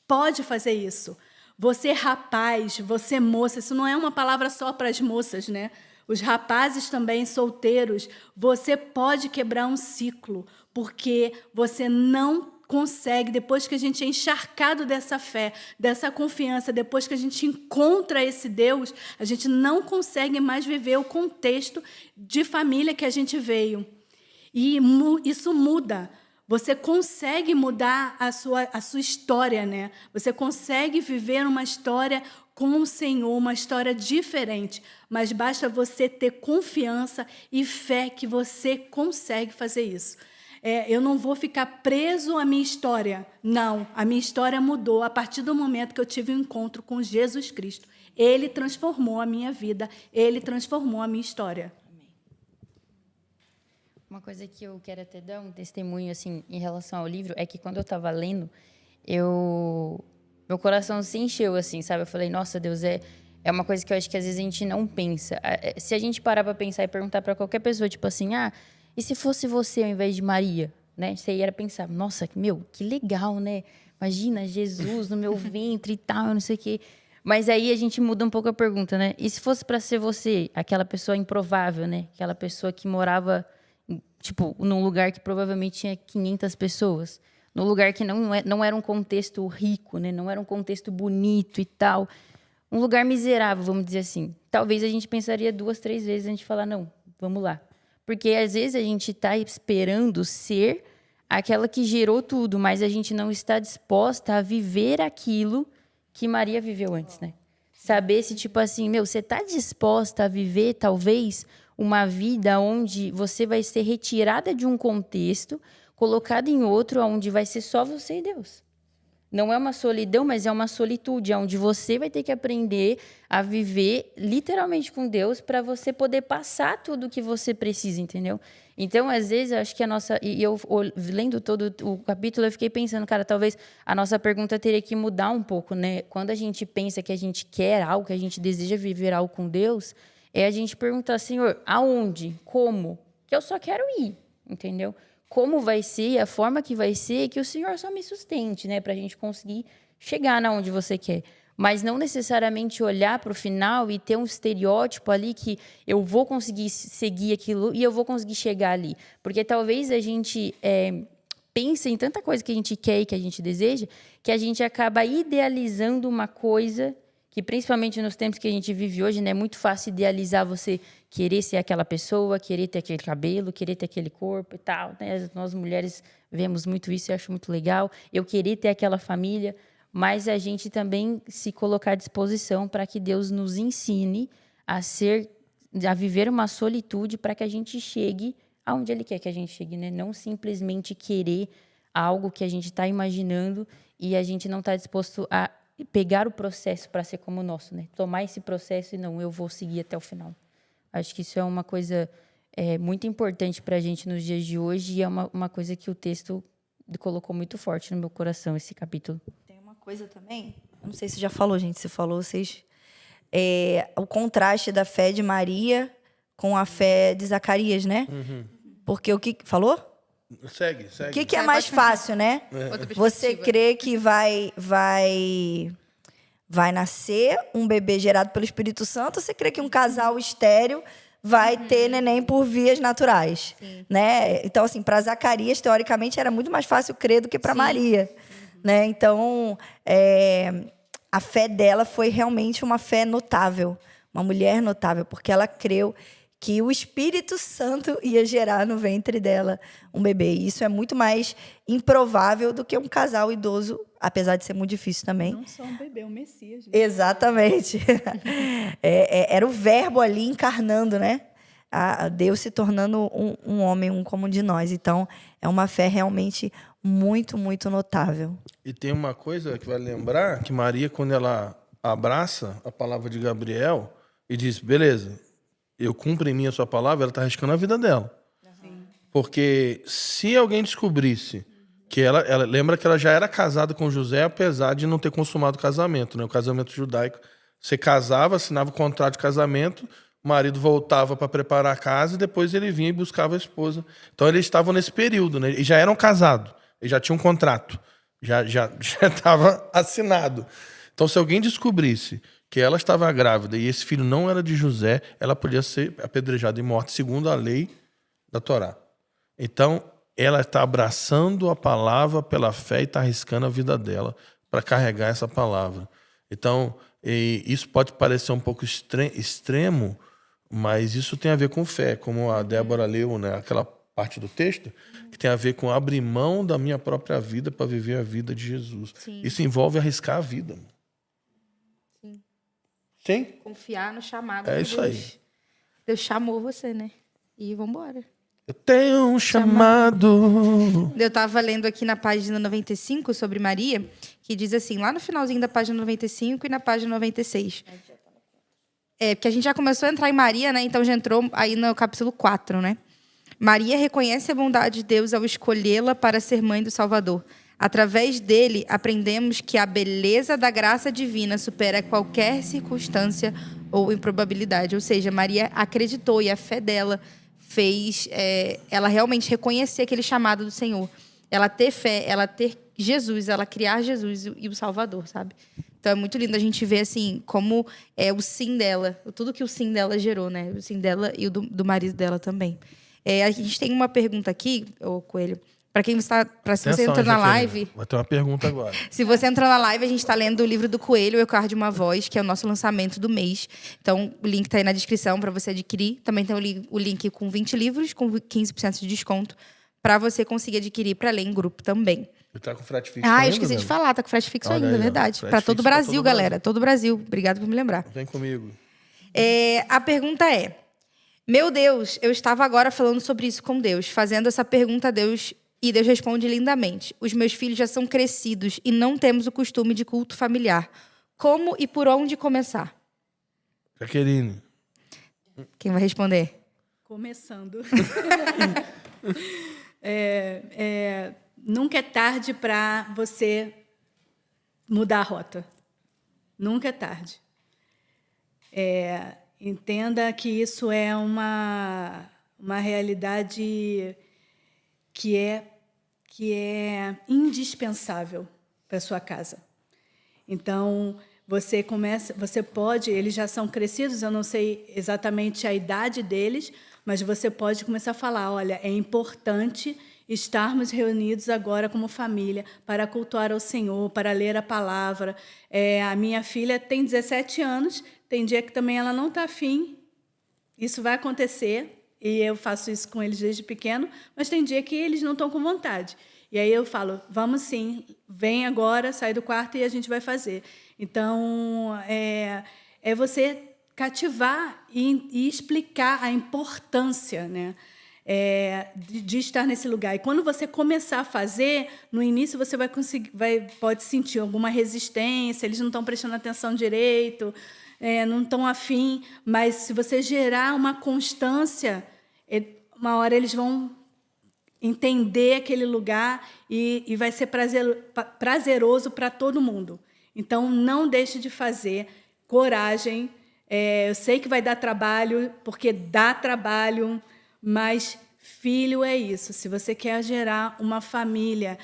pode fazer isso. Você rapaz, você moça, isso não é uma palavra só para as moças, né? Os rapazes também solteiros, você pode quebrar um ciclo, porque você não consegue, depois que a gente é encharcado dessa fé, dessa confiança, depois que a gente encontra esse Deus, a gente não consegue mais viver o contexto de família que a gente veio. E isso muda. Você consegue mudar a sua história, né? Você consegue viver uma história com o Senhor, uma história diferente. Mas basta você ter confiança e fé que você consegue fazer isso. Eu não vou ficar preso à minha história. Não, a minha história mudou a partir do momento que eu tive um encontro com Jesus Cristo. Ele transformou a minha vida, Ele transformou a minha história. Uma coisa que eu quero até dar um testemunho assim em relação ao livro é que quando eu estava lendo, meu coração se encheu assim, sabe? Eu falei, nossa, Deus, é uma coisa que eu acho que às vezes a gente não pensa. Se a gente parar para pensar e perguntar para qualquer pessoa, tipo assim, e se fosse você ao invés de Maria, né? Você ia pensar, nossa, que legal, né? Imagina Jesus no meu ventre e tal, não sei o quê. Mas aí a gente muda um pouco a pergunta, né? E se fosse para ser você, aquela pessoa improvável, né? Aquela pessoa que morava tipo, num lugar que provavelmente tinha 500 pessoas, num lugar que não era um contexto rico, né? Não era um contexto bonito e tal. Um lugar miserável, vamos dizer assim. Talvez a gente pensaria 2, 3 vezes a gente falar, não, vamos lá. Porque às vezes a gente está esperando ser aquela que gerou tudo, mas a gente não está disposta a viver aquilo que Maria viveu antes, né? Saber se, tipo assim, você está disposta a viver, talvez, uma vida onde você vai ser retirada de um contexto, colocada em outro, onde vai ser só você e Deus. Não é uma solidão, mas é uma solitude, onde você vai ter que aprender a viver literalmente com Deus para você poder passar tudo o que você precisa, entendeu? Então, às vezes, eu acho que eu lendo todo o capítulo, eu fiquei pensando, cara, talvez a nossa pergunta teria que mudar um pouco, né? Quando a gente pensa que a gente quer algo, que a gente deseja viver algo com Deus, a gente perguntar, Senhor, aonde? Como? Que eu só quero ir, entendeu? Como vai ser, a forma que vai ser, que o Senhor só me sustente, né? Para a gente conseguir chegar na onde você quer. Mas não necessariamente olhar para o final e ter um estereótipo ali que eu vou conseguir seguir aquilo e eu vou conseguir chegar ali. Porque talvez a gente pense em tanta coisa que a gente quer e que a gente deseja, que a gente acaba idealizando uma coisa que, principalmente nos tempos que a gente vive hoje, né, é muito fácil idealizar você querer ser aquela pessoa, querer ter aquele cabelo, querer ter aquele corpo e tal. Né? Nós, mulheres, vemos muito isso e acho muito legal. Eu querer ter aquela família, mas a gente também se colocar à disposição para que Deus nos ensine a viver uma solitude para que a gente chegue aonde Ele quer que a gente chegue, né? Não simplesmente querer algo que a gente está imaginando e a gente não está disposto a pegar o processo para ser como o nosso, né? Tomar esse processo e não, eu vou seguir até o final. Acho que isso é uma coisa muito importante para a gente nos dias de hoje e é uma coisa que o texto colocou muito forte no meu coração, esse capítulo. Tem uma coisa também, eu não sei se já falou, gente, se falou, vocês... o contraste da fé de Maria com a fé de Zacarias, né? Uhum. Porque o que... Falou? Segue. O que é mais fácil, né? Você crê que vai nascer um bebê gerado pelo Espírito Santo, ou você crê que um casal estéril vai ter neném por vias naturais, né? Então, assim, para Zacarias, teoricamente, era muito mais fácil crer do que para Maria, né? Então, a fé dela foi realmente uma fé notável, uma mulher notável, porque ela creu que o Espírito Santo ia gerar no ventre dela um bebê. E isso é muito mais improvável do que um casal idoso, apesar de ser muito difícil também. Não só um bebê, um Messias. Né? Exatamente. Era o verbo ali encarnando, né? a Deus se tornando um homem, um como de nós. Então, é uma fé realmente muito, muito notável. E tem uma coisa que vai lembrar, que Maria, quando ela abraça a palavra de Gabriel e diz, beleza, eu cumpro em mim a sua palavra, ela está arriscando a vida dela. Porque se alguém descobrisse que ela lembra que ela já era casada com José, apesar de não ter consumado o casamento, né? O casamento judaico, você casava, assinava o contrato de casamento, o marido voltava para preparar a casa e depois ele vinha e buscava a esposa. Então eles estavam nesse período, né? E já eram casados, eles já tinham um contrato, já estava assinado. Então se alguém descobrisse que ela estava grávida e esse filho não era de José, ela podia ser apedrejada e morta segundo a lei da Torá. Então, ela está abraçando a palavra pela fé e está arriscando a vida dela para carregar essa palavra. Então, isso pode parecer um pouco extremo, mas isso tem a ver com fé, como a Débora leu, né, aquela parte do texto, que tem a ver com abrir mão da minha própria vida para viver a vida de Jesus. Sim. Isso envolve arriscar a vida. Sim. Sim? Confiar no chamado É de isso Deus. aí. Deus chamou você, né? E vambora. Eu tenho um chamado. Eu estava lendo aqui na página 95 sobre Maria, que diz assim, lá no finalzinho da página 95 e na página 96. Porque a gente já começou a entrar em Maria, né? Então já entrou aí no capítulo 4, né? Maria reconhece a bondade de Deus ao escolhê-la para ser mãe do Salvador. Através dele, aprendemos que a beleza da graça divina supera qualquer circunstância ou improbabilidade. Ou seja, Maria acreditou e a fé dela fez ela realmente reconhecer aquele chamado do Senhor. Ela ter fé, ela ter Jesus, ela criar Jesus e o Salvador, sabe? Então é muito lindo a gente ver assim como é o sim dela, tudo que o sim dela gerou, né? O sim dela e o do marido dela também. A gente tem uma pergunta aqui, ô Coelho, para quem está, se você entrou na live, Vai ter uma pergunta agora. se você entrou na live, a gente está lendo o livro do Coelho, O Ecoar de uma Voz, que é o nosso lançamento do mês. Então, o link está aí na descrição para você adquirir. Também tem o link com 20 livros, com 15% de desconto, para você conseguir adquirir para ler em grupo também. Você tá com frete fixo Eu ainda, esqueci de Débora? falar, tá com frete fixo Olha ainda, aí, ó. verdade. Frete Para todo o fixo pra Brasil, todo o galera. Todo o Brasil. Obrigado por me lembrar. Vem comigo. A pergunta é: meu Deus, eu estava agora falando sobre isso com Deus, fazendo essa pergunta a Deus, e Deus responde lindamente. Os meus filhos já são crescidos e não temos o costume de culto familiar. Como e por onde começar? Jaqueline. Quem vai responder? Começando. Nunca é tarde para você mudar a rota. Nunca é tarde. Entenda que isso é uma realidade que é indispensável para a sua casa. Então, você pode, eles já são crescidos, eu não sei exatamente a idade deles, mas você pode começar a falar, olha, é importante estarmos reunidos agora como família para cultuar ao Senhor, para ler a palavra. A minha filha tem 17 anos, tem dia que também ela não está afim. Isso vai acontecer, e eu faço isso com eles desde pequeno, mas tem dia que eles não estão com vontade. E aí eu falo, vamos sim, vem agora, sai do quarto e a gente vai fazer. Então, é você cativar e explicar a importância, né, de estar nesse lugar. E quando você começar a fazer, no início você pode sentir alguma resistência, eles não estão prestando atenção direito, não estão afim, mas se você gerar uma constância, uma hora eles vão entender aquele lugar e vai ser prazeroso para todo mundo. Então, não deixe de fazer, coragem. Eu sei que vai dar trabalho, porque dá trabalho, mas filho é isso. Se você quer gerar uma família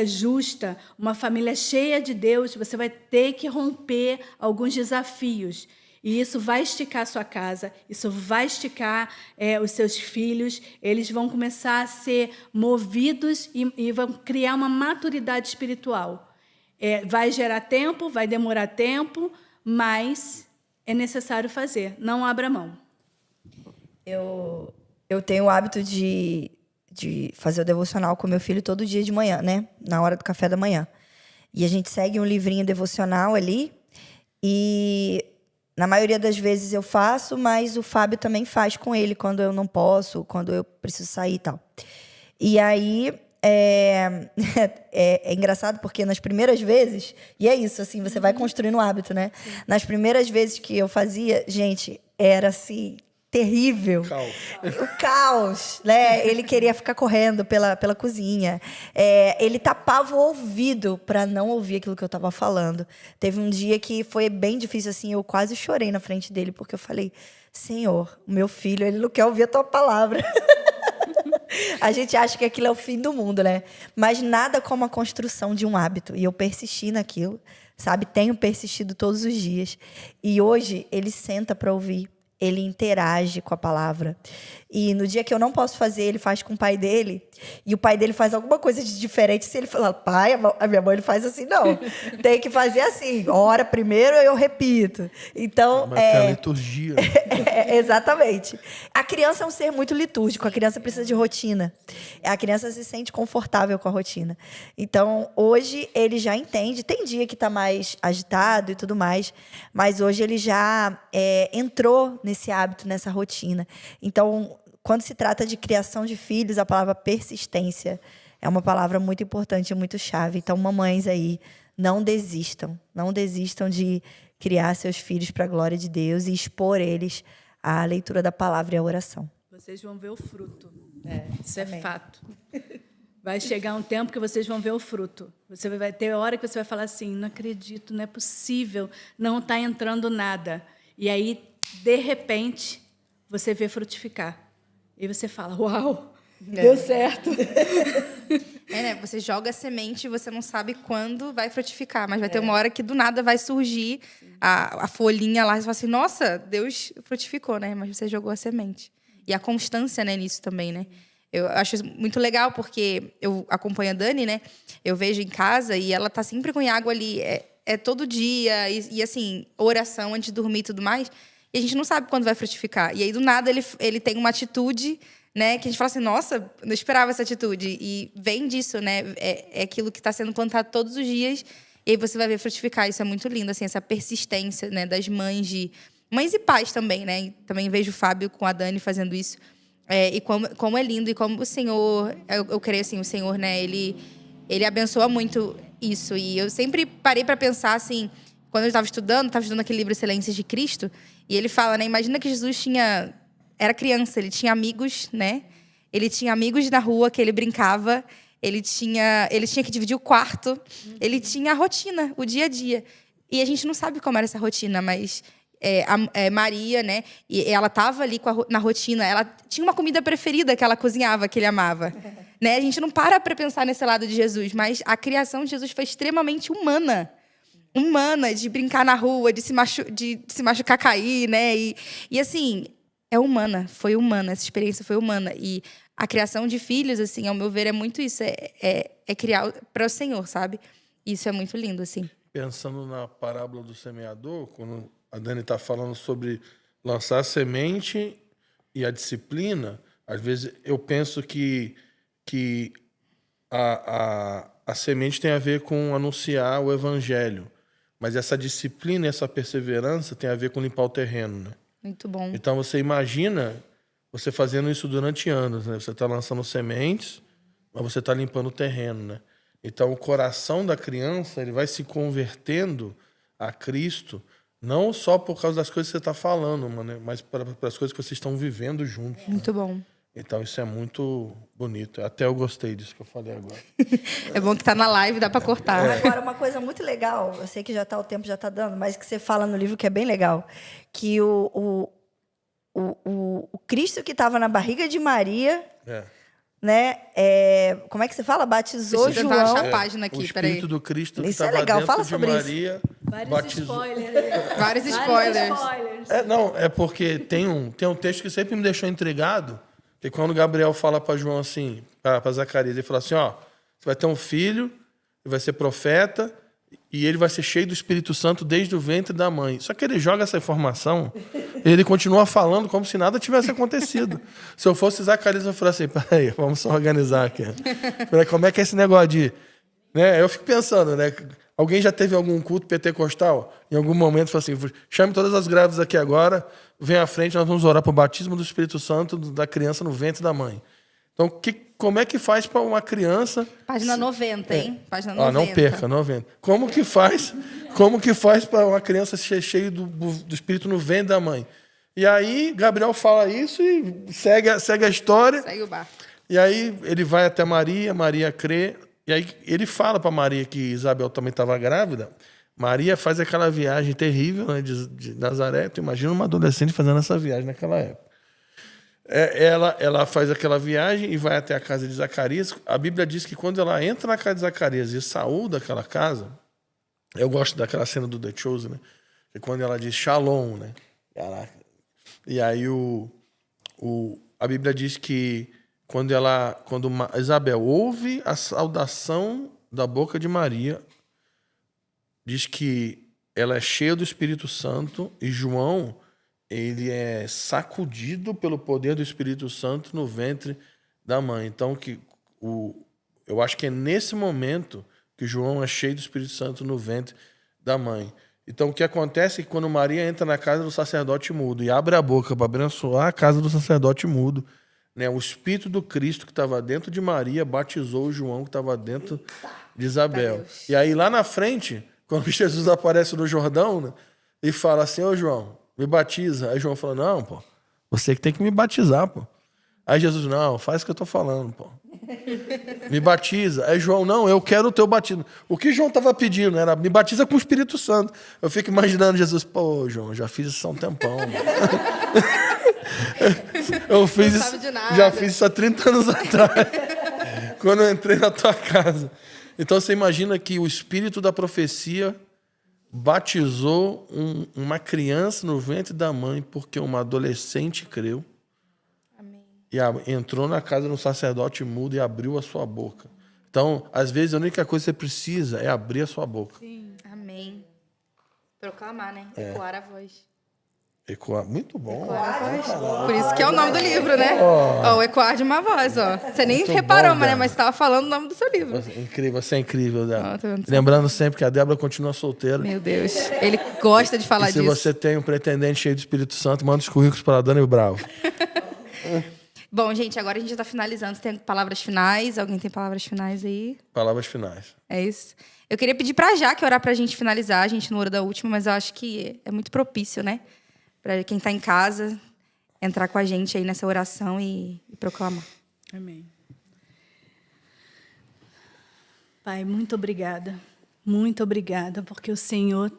justa, uma família cheia de Deus, você vai ter que romper alguns desafios. E isso vai esticar a sua casa, isso vai esticar os seus filhos, eles vão começar a ser movidos e vão criar uma maturidade espiritual. Vai gerar tempo, vai demorar tempo, mas é necessário fazer, não abra mão. Eu tenho o hábito de fazer o devocional com meu filho todo dia de manhã, né? Na hora do café da manhã. E a gente segue um livrinho devocional ali. E na maioria das vezes eu faço, mas o Fábio também faz com ele quando eu não posso, quando eu preciso sair e tal. E aí, é engraçado porque nas primeiras vezes, e é isso, assim, você vai construindo um hábito, né? Nas primeiras vezes que eu fazia, gente, era assim, terrível. Caos. O caos, né? Ele queria ficar correndo pela cozinha. Ele tapava o ouvido para não ouvir aquilo que eu estava falando. Teve um dia que foi bem difícil, assim, eu quase chorei na frente dele, porque eu falei, Senhor, o meu filho, ele não quer ouvir a tua palavra. A gente acha que aquilo é o fim do mundo, né? Mas nada como a construção de um hábito. E eu persisti naquilo, sabe? Tenho persistido todos os dias. E hoje ele senta para ouvir. Ele interage com a palavra. E no dia que eu não posso fazer, ele faz com o pai dele. E o pai dele faz alguma coisa de diferente. Se ele falar, pai, a minha mãe não faz assim, não. Tem que fazer assim. Ora primeiro, eu repito. Então, Mas tem a liturgia. exatamente. A criança é um ser muito litúrgico. A criança precisa de rotina. A criança se sente confortável com a rotina. Então, hoje, ele já entende. Tem dia que está mais agitado e tudo mais. Mas hoje ele já entrou nesse hábito, nessa rotina. Então, quando se trata de criação de filhos, a palavra persistência é uma palavra muito importante, muito chave. Então, mamães aí, não desistam. Não desistam de criar seus filhos para a glória de Deus e expor eles à leitura da palavra e à oração. Vocês vão ver o fruto. Isso é fato. Vai chegar um tempo que vocês vão ver o fruto. Você vai ter hora que você vai falar assim, não acredito, não é possível, não está entrando nada. E aí, de repente, você vê frutificar. E você fala, uau, deu certo. Né? Você joga a semente e você não sabe quando vai frutificar, mas vai ter uma hora que do nada vai surgir a folhinha lá e você fala assim, nossa, Deus frutificou, né? Mas você jogou a semente. E a constância, né, nisso também, né? Eu acho isso muito legal, porque eu acompanho a Dani, né? Eu vejo em casa e ela tá sempre com água ali, todo dia, e assim, oração antes de dormir e tudo mais. E a gente não sabe quando vai frutificar. E aí, do nada, ele tem uma atitude, né? Que a gente fala assim, nossa, não esperava essa atitude. E vem disso, né? É aquilo que está sendo plantado todos os dias. E aí você vai ver frutificar. Isso é muito lindo, assim, essa persistência, né? Das mães e pais também, né? E também vejo o Fábio com a Dani fazendo isso. E como é lindo. E como o Senhor... Eu creio, assim, o Senhor, né? Ele abençoa muito isso. E eu sempre parei para pensar, assim... Quando eu estava estudando aquele livro Excelências de Cristo, e ele fala, né? Imagina que Jesus era criança, ele tinha amigos, né? Ele tinha amigos na rua que ele brincava, ele tinha que dividir o quarto, ele tinha a rotina, o dia a dia. E a gente não sabe como era essa rotina, mas Maria, né? E ela estava ali na rotina, ela tinha uma comida preferida que ela cozinhava, que ele amava. Né? A gente não para pensar nesse lado de Jesus, mas a criação de Jesus foi extremamente humana, de brincar na rua, de se machucar, cair, né? E assim, foi humana, essa experiência foi humana. E a criação de filhos, assim, ao meu ver, é muito isso, é criar para o Senhor, sabe? Isso é muito lindo, assim. Pensando na parábola do semeador, quando a Dani está falando sobre lançar a semente e a disciplina, às vezes eu penso que a semente tem a ver com anunciar o evangelho. Mas essa disciplina e essa perseverança tem a ver com limpar o terreno, né? Muito bom. Então, você imagina você fazendo isso durante anos, né? Você está lançando sementes, mas você está limpando o terreno, né? Então, o coração da criança ele vai se convertendo a Cristo, não só por causa das coisas que você está falando, né? Mas para as coisas que vocês estão vivendo juntos. Muito bom. Então, isso é muito bonito. Até eu gostei disso que eu falei agora. É bom que tá na live, dá para cortar. Agora, uma coisa muito legal, eu sei que o tempo já está dando, mas que você fala no livro que é bem legal, que o Cristo que estava na barriga de Maria, né? Como é que você fala? Batizou Deixa eu João. tentar achar a página aqui, o Espírito do Cristo que Isso é estava legal, dentro fala de sobre isso. Maria batizou. Vários spoilers. É porque tem um texto que sempre me deixou intrigado, que quando Gabriel fala para João assim, para Zacarias, ele fala assim, ó, você vai ter um filho, ele vai ser profeta, e ele vai ser cheio do Espírito Santo desde o ventre da mãe. Só que ele joga essa informação, ele continua falando como se nada tivesse acontecido. Se eu fosse Zacarias, eu falaria assim, peraí, vamos só organizar aqui. Como é que é esse negócio de... Né? Eu fico pensando, né? Alguém já teve algum culto pentecostal? Em algum momento, falou assim, chame todas as grávidas aqui agora, vem à frente, nós vamos orar para o batismo do Espírito Santo da criança no ventre da mãe. Então, como é que faz para uma criança... Página 90, hein? Página 90. Não perca, 90. Como que faz para uma criança ser cheia do Espírito no ventre da mãe? E aí, Gabriel fala isso e segue a história. Segue o barco. E aí, ele vai até Maria, Maria crê. E aí, ele fala para Maria que Isabel também estava grávida. Maria faz aquela viagem terrível, né, de Nazaré. Tu imagina uma adolescente fazendo essa viagem naquela época. Ela faz aquela viagem e vai até a casa de Zacarias. A Bíblia diz que quando ela entra na casa de Zacarias e saúda aquela casa, eu gosto daquela cena do The Chosen, né? Que quando ela diz Shalom, né? Caraca. E aí a Bíblia diz que quando Isabel ouve a saudação da boca de Maria, diz que ela é cheia do Espírito Santo e João, ele é sacudido pelo poder do Espírito Santo no ventre da mãe. Então, eu acho que é nesse momento que João é cheio do Espírito Santo no ventre da mãe. Então, o que acontece é que quando Maria entra na casa do sacerdote mudo e abre a boca para abençoar a casa do sacerdote mudo, né, o Espírito do Cristo que estava dentro de Maria batizou o João que estava dentro de Isabel. E aí, lá na frente, quando Jesus aparece no Jordão, né, e fala assim, ô João, me batiza. Aí João fala, não, pô, você que tem que me batizar, pô. Aí Jesus, não, faz o que eu tô falando, pô. Me batiza. Aí João, não, eu quero o teu batismo. O que João estava pedindo era, me batiza com o Espírito Santo. Eu fico imaginando Jesus, pô, João, já fiz isso há um tempão. Eu fiz isso, já fiz isso há 30 anos atrás, quando eu entrei na tua casa. Então você imagina que o Espírito da profecia batizou uma criança no ventre da mãe porque uma adolescente creu. Amém. E entrou na casa de um sacerdote mudo e abriu a sua boca. Então, às vezes, a única coisa que você precisa é abrir a sua boca. Sim. Amém. Proclamar, né? Ecoar a voz. Ecoar, muito bom. Ecoar a voz. Por isso que é o nome do livro, né? O ecoar de uma voz, ó. Você nem Muito reparou, bom, né? Débora. Mas você estava falando o nome do seu livro. Incrível, você é incrível, Débora. Tá vendo? Lembrando sempre que a Débora continua solteira. Meu Deus. Ele gosta de falar E se disso. você tem um pretendente cheio do Espírito Santo, manda os currículos para a Dani Bravo. Bom, gente, agora a gente já está finalizando. Você tem palavras finais? Alguém tem palavras finais aí? Palavras finais. É isso. Eu queria pedir para a Jaque orar para a gente finalizar. A gente não orou da última, mas eu acho que é muito propício, né? Para quem está em casa entrar com a gente aí nessa oração e proclamar. Amém. Pai, muito obrigada. Muito obrigada, porque o Senhor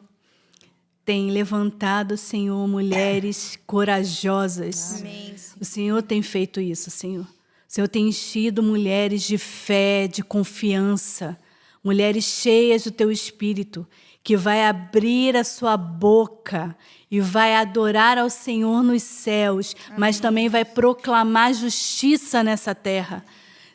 tem levantado, Senhor, mulheres corajosas. Amém. O Senhor tem feito isso, Senhor. O Senhor tem enchido mulheres de fé, de confiança, mulheres cheias do Teu Espírito, que vai abrir a sua boca e vai adorar ao Senhor nos céus, mas também vai proclamar justiça nessa terra.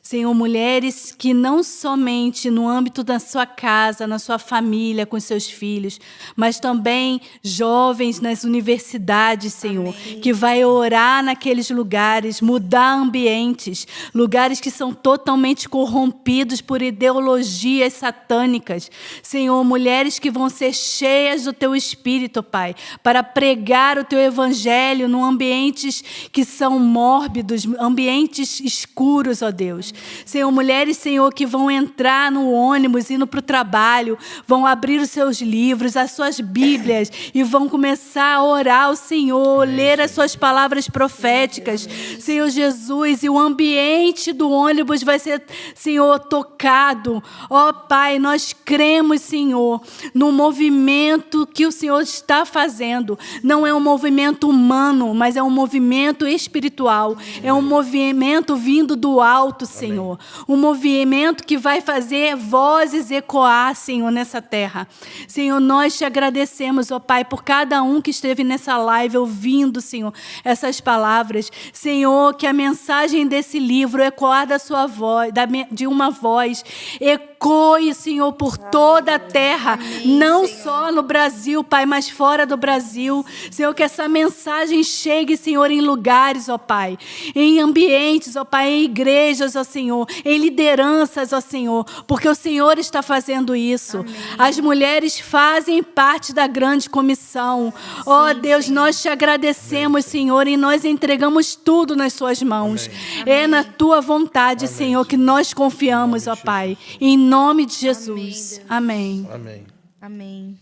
Senhor, mulheres que não somente no âmbito da sua casa, na sua família, com seus filhos, mas também jovens nas universidades, Senhor, que vai orar naqueles lugares, mudar ambientes, lugares que são totalmente corrompidos por ideologias satânicas. Senhor, mulheres que vão ser cheias do Teu Espírito, Pai, para pregar o Teu Evangelho em ambientes que são mórbidos, ambientes escuros, ó Deus. Senhor, mulheres, Senhor, que vão entrar no ônibus, indo para o trabalho, vão abrir os seus livros, as suas Bíblias e vão começar a orar ao Senhor, ler as suas palavras proféticas. Senhor Jesus, e o ambiente do ônibus vai ser, Senhor, tocado. Ó Pai, nós cremos, Senhor, no movimento que o Senhor está fazendo. Não é um movimento humano, mas é um movimento espiritual. É um movimento vindo do alto, Senhor. Um movimento que vai fazer vozes ecoar, Senhor, nessa terra. Senhor, nós te agradecemos, ó Pai, por cada um que esteve nessa live ouvindo, Senhor, essas palavras. Senhor, que a mensagem desse livro ecoar da sua voz, de uma voz, ecoar ecoe, Senhor, por toda a terra, não só no Brasil, Pai, mas fora do Brasil. Senhor, que essa mensagem chegue, Senhor, em lugares, ó Pai, em ambientes, ó Pai, em igrejas, ó Senhor, em lideranças, ó Senhor, porque o Senhor está fazendo isso. As mulheres fazem parte da grande comissão. Ó Deus, nós te agradecemos, Senhor, e nós entregamos tudo nas suas mãos. É na tua vontade, Senhor, que nós confiamos, ó Pai. Em nome de Jesus. Amém. Amém. Amém.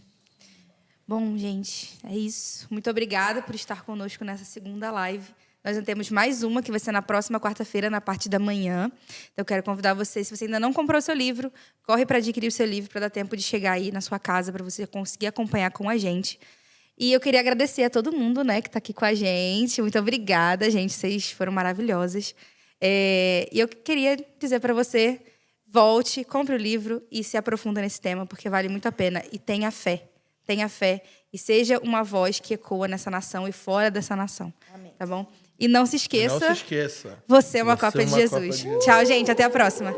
Bom, gente, é isso. Muito obrigada por estar conosco nessa segunda live. Nós temos mais uma, que vai ser na próxima quarta-feira, na parte da manhã. Então, eu quero convidar você, se você ainda não comprou o seu livro, corre para adquirir o seu livro, para dar tempo de chegar aí na sua casa, para você conseguir acompanhar com a gente. E eu queria agradecer a todo mundo, né, que está aqui com a gente. Muito obrigada, gente. Vocês foram maravilhosas. E eu queria dizer para você, volte, compre o livro e se aprofunda nesse tema, porque vale muito a pena. E tenha fé. Tenha fé. E seja uma voz que ecoa nessa nação e fora dessa nação. Amém. Tá bom? E não se esqueça. Não se esqueça. Você é uma cópia de Jesus. Tchau, gente. Até a próxima.